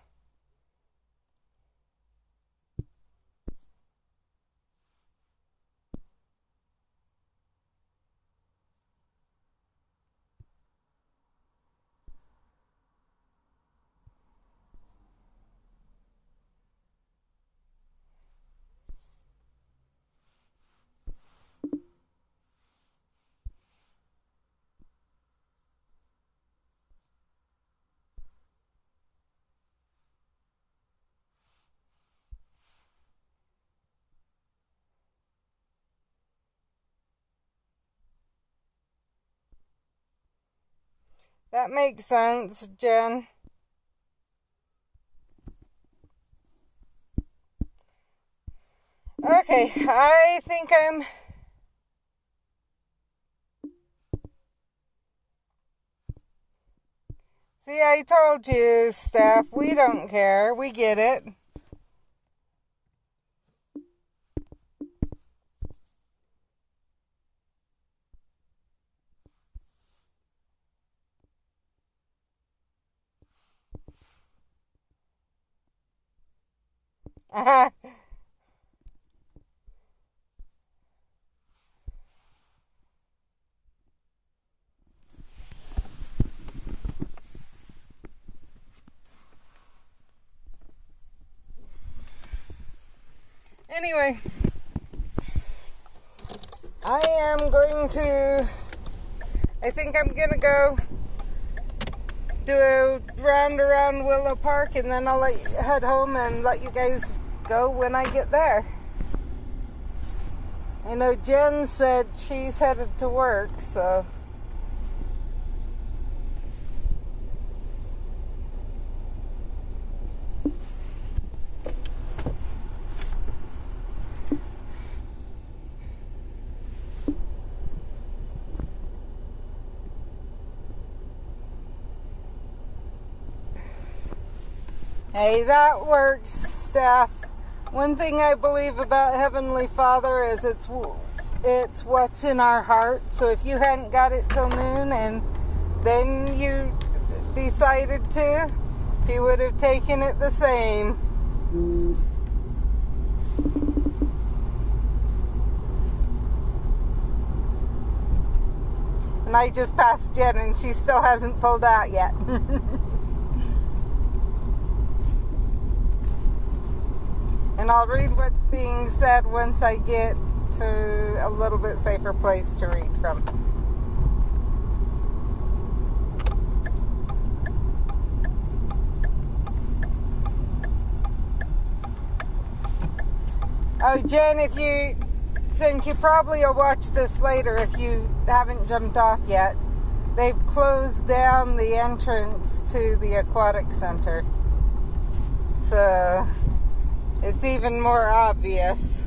That makes sense, Jen. Okay, I think I'm... See, I told you, Steph, we don't care. We get it. Anyway, I think I'm going to go do a round around Willow Park, and then I'll head home and let you guys go when I get there. I know Jen said she's headed to work, so... Hey, that works, Steph. One thing I believe about Heavenly Father is it's what's in our heart. So if you hadn't got it till noon and then you decided to, He would have taken it the same. And I just passed Jen and she still hasn't pulled out yet. And I'll read what's being said once I get to a little bit safer place to read from. Oh, Jen, since you probably will watch this later if you haven't jumped off yet, they've closed down the entrance to the aquatic center. So... it's even more obvious.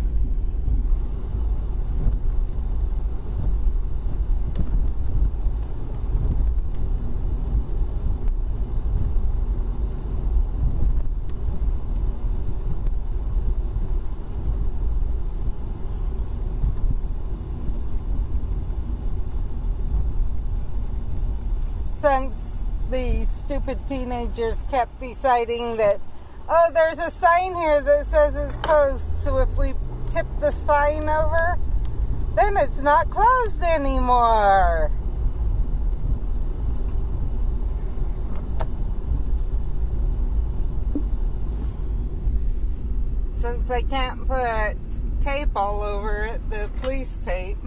Since the stupid teenagers kept deciding that, oh, there's a sign here that says it's closed, so if we tip the sign over, then it's not closed anymore. Since they can't put tape all over it, the police tape.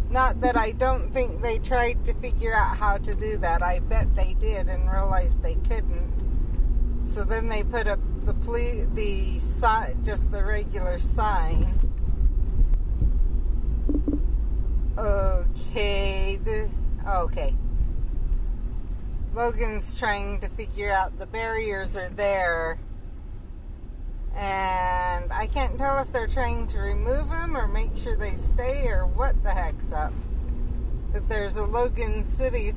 Not that I don't think they tried to figure out how to do that. I bet they did and realized they couldn't. So then they put up just the regular sign. Okay. Okay. Logan's trying to figure out the barriers are there. And I can't tell if they're trying to remove them or make sure they stay or what the heck's up. But there's a Logan City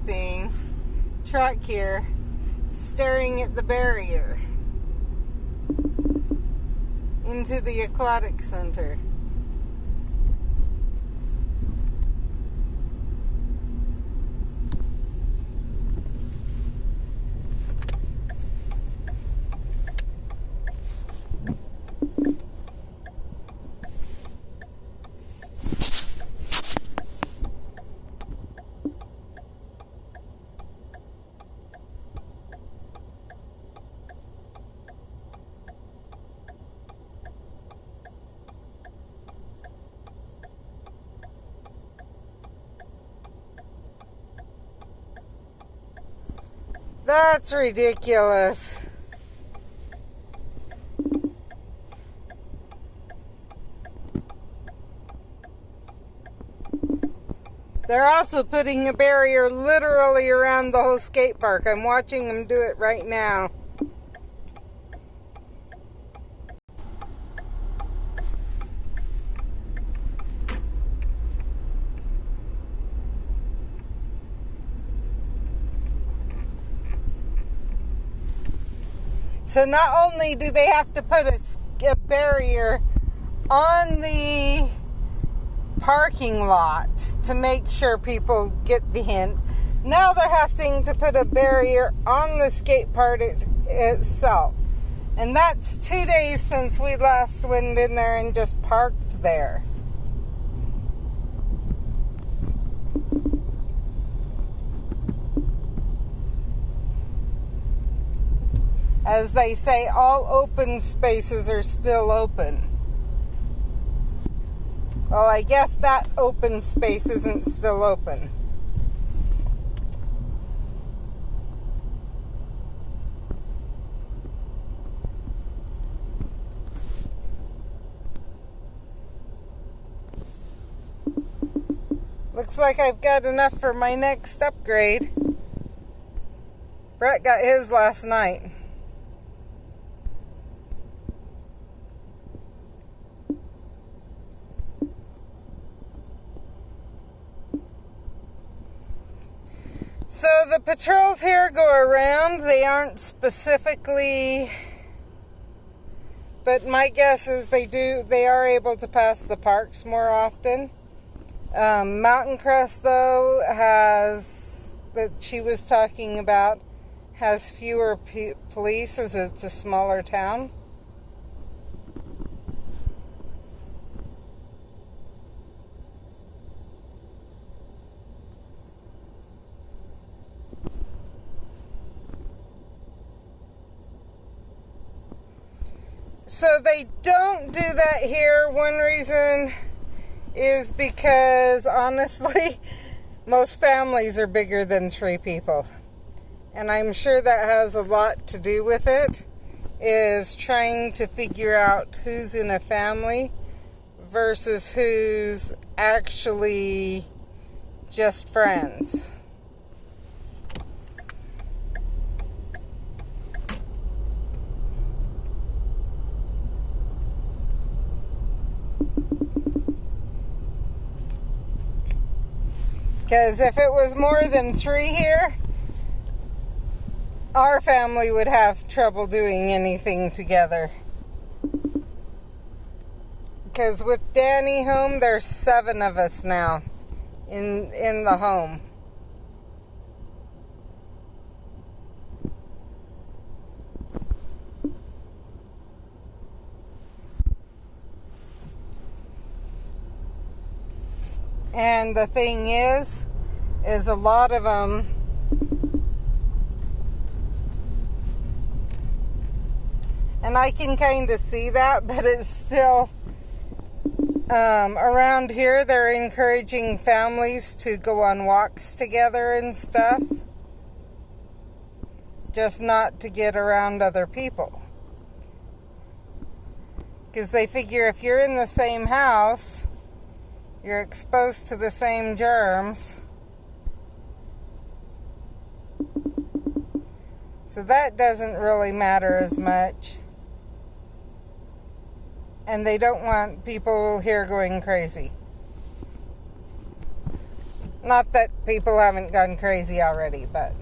truck here staring at the barrier into the aquatic center. That's ridiculous. They're also putting a barrier literally around the whole skate park. I'm watching them do it right now. So not only do they have to put a barrier on the parking lot to make sure people get the hint, Now they're having to put a barrier on the skate park itself. And that's 2 days since we last went in there and just parked there. As they say, all open spaces are still open. Well, I guess that open space isn't still open. Looks like I've got enough for my next upgrade. Brett got his last night. So the patrols here go around. They aren't specifically, but my guess is they are able to pass the parks more often. Mountain Crest, though, that she was talking about, has fewer police as it's a smaller town. So they don't do that here. One reason is because, honestly, most families are bigger than 3 people. And I'm sure that has a lot to do with it, is trying to figure out who's in a family versus who's actually just friends. Because if it was more than 3 here, our family would have trouble doing anything together. Because with Danny home, there's 7 of us now in the home. And the thing is a lot of them and I can kind of see that, but it's still around here they're encouraging families to go on walks together and stuff, just not to get around other people, because they figure if you're in the same house, you're exposed to the same germs. So that doesn't really matter as much. And they don't want people here going crazy. Not that people haven't gone crazy already, but...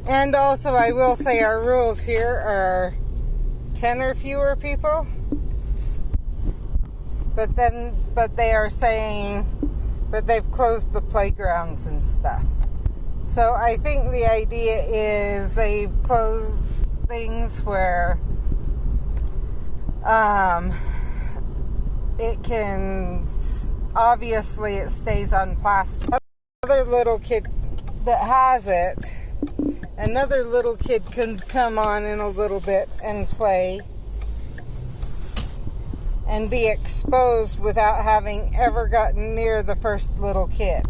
And also, I will say our rules here are 10 or fewer people. But they are saying, but they've closed the playgrounds and stuff. So I think the idea is they've closed things where it can, obviously it stays on plastic. Another little kid that has it, another little kid could come on in a little bit and play and be exposed without having ever gotten near the first little kid.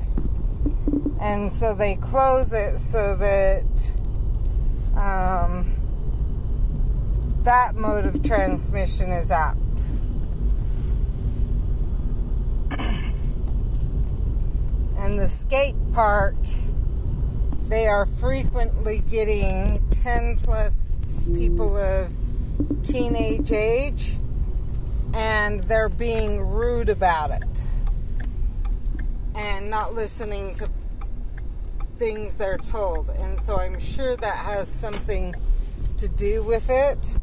And so they close it so that that mode of transmission is out. And the skate park, they are frequently getting 10 plus people of teenage age, and they're being rude about it and not listening to things they're told. And so I'm sure that has something to do with it.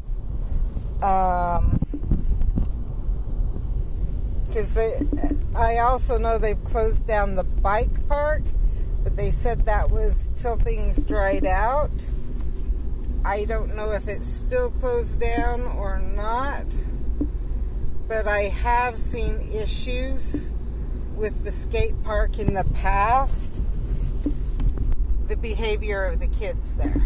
Because I also know they've closed down the bike park, but they said that was till things dried out. I don't know if it's still closed down or not, but I have seen issues with the skate park in the past, the behavior of the kids there.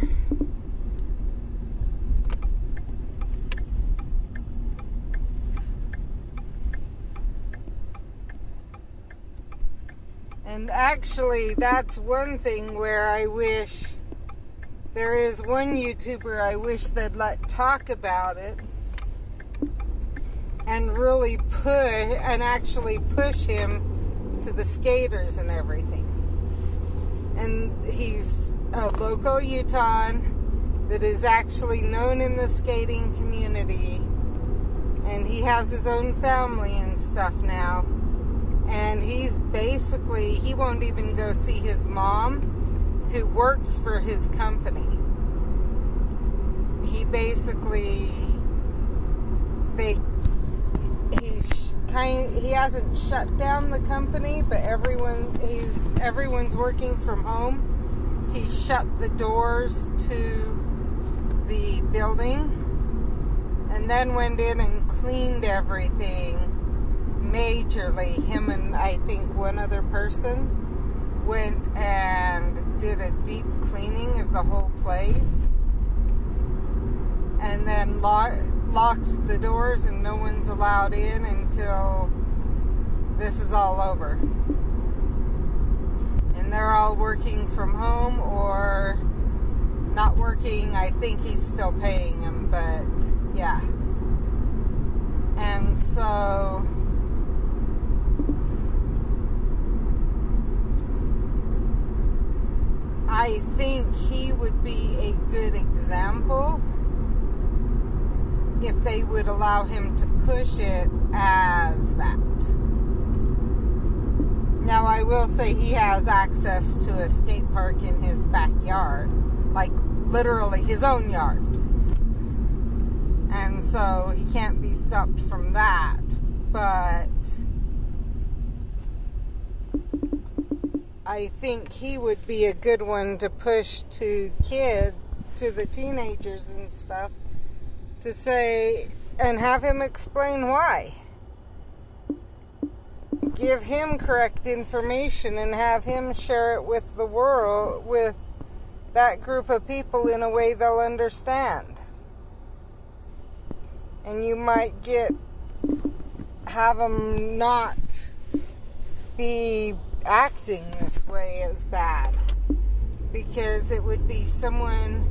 And actually, that's one thing where I wish, there is one YouTuber I wish they'd let talk about it and really actually push him to the skaters and everything. And he's a local Utahn that is actually known in the skating community, and he has his own family and stuff now. And he won't even go see his mom, who works for his company. He hasn't shut down the company, but everyone's working from home. He shut the doors to the building and then went in and cleaned everything majorly. Him and I think one other person went and did a deep cleaning of the whole place, and then locked the doors, and no one's allowed in until this is all over. And they're all working from home or not working. I think he's still paying them, but yeah. And so I think he would be a good example if they would allow him to push it as that. Now, I will say he has access to a skate park in his backyard, like literally his own yard. And so he can't be stopped from that. But I think he would be a good one to push to the teenagers and stuff, to say, and have him explain why. Give him correct information and have him share it with the world, with that group of people in a way they'll understand. And you might have them not be acting this way as bad, because it would be someone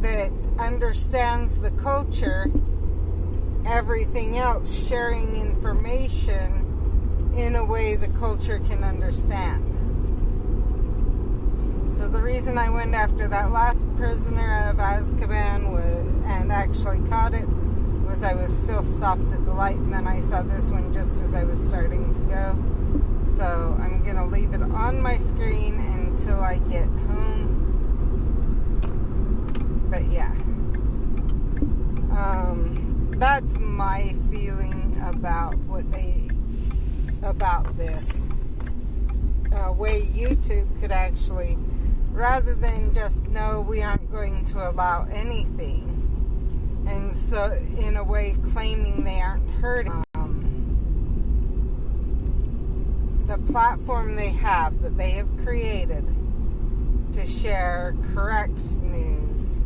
that understands the culture, everything else, sharing information in a way the culture can understand. So the reason I went after that last prisoner of Azkaban and actually caught it was I was still stopped at the light, and then I saw this one just as I was starting to go. So I'm going to leave it on my screen until I get home. But yeah. That's my feeling about about this. Way YouTube could actually, rather than just, no, we aren't going to allow anything, and so in a way claiming they aren't hurting, the platform they have, that they have created to share correct news,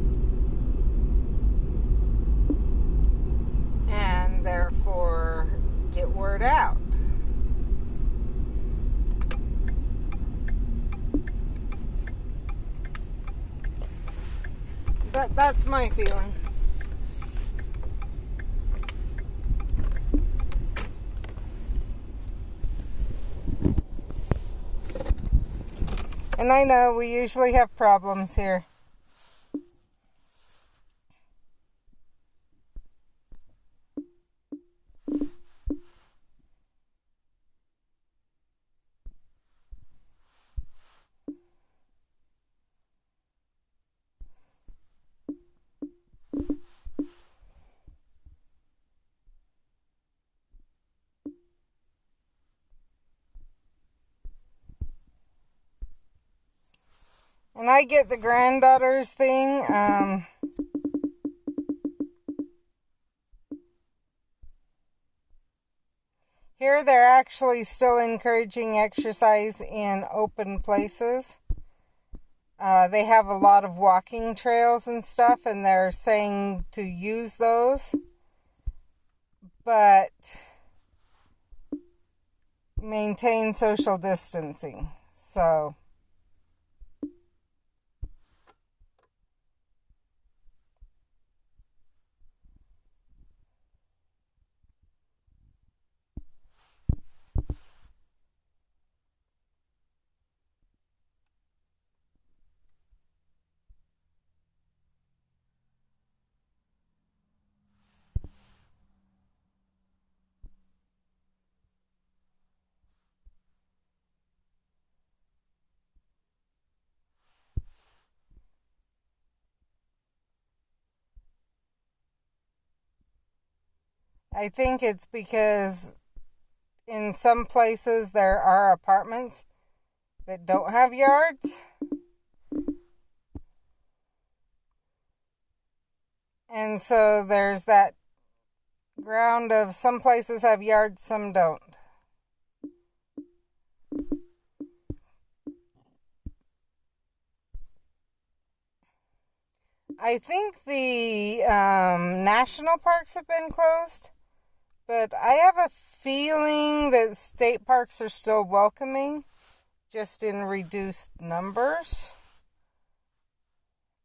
and therefore get word out. But that's my feeling. And I know we usually have problems here. And I get the granddaughters thing. Here they're actually still encouraging exercise in open places. They have a lot of walking trails and stuff, and they're saying to use those. But maintain social distancing. So I think it's because in some places there are apartments that don't have yards. And so there's that ground of some places have yards, some don't. I think the national parks have been closed, but I have a feeling that state parks are still welcoming, just in reduced numbers.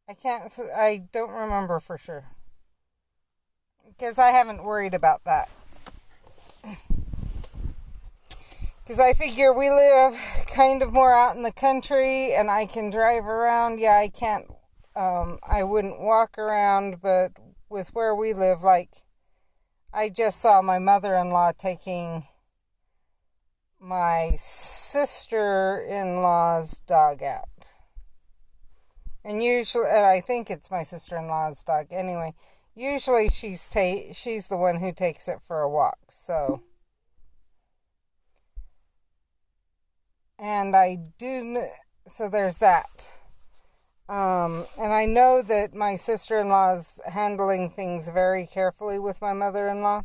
I don't remember for sure, because I haven't worried about that. Because I figure we live kind of more out in the country, and I can drive around. Yeah, I can't, I wouldn't walk around, but with where we live, like, I just saw my mother-in-law taking my sister-in-law's dog out. And usually, I think it's my sister-in-law's dog. Anyway, usually she's the one who takes it for a walk. So, and so there's that. And I know that my sister-in-law's handling things very carefully with my mother-in-law,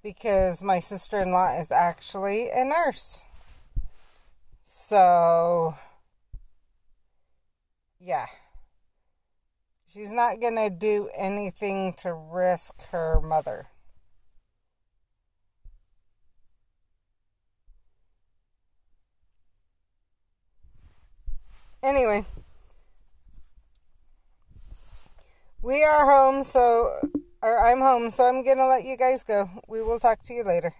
because my sister-in-law is actually a nurse. So, yeah. She's not going to do anything to risk her mother. Anyway. We are home, or I'm home, so I'm going to let you guys go. We will talk to you later.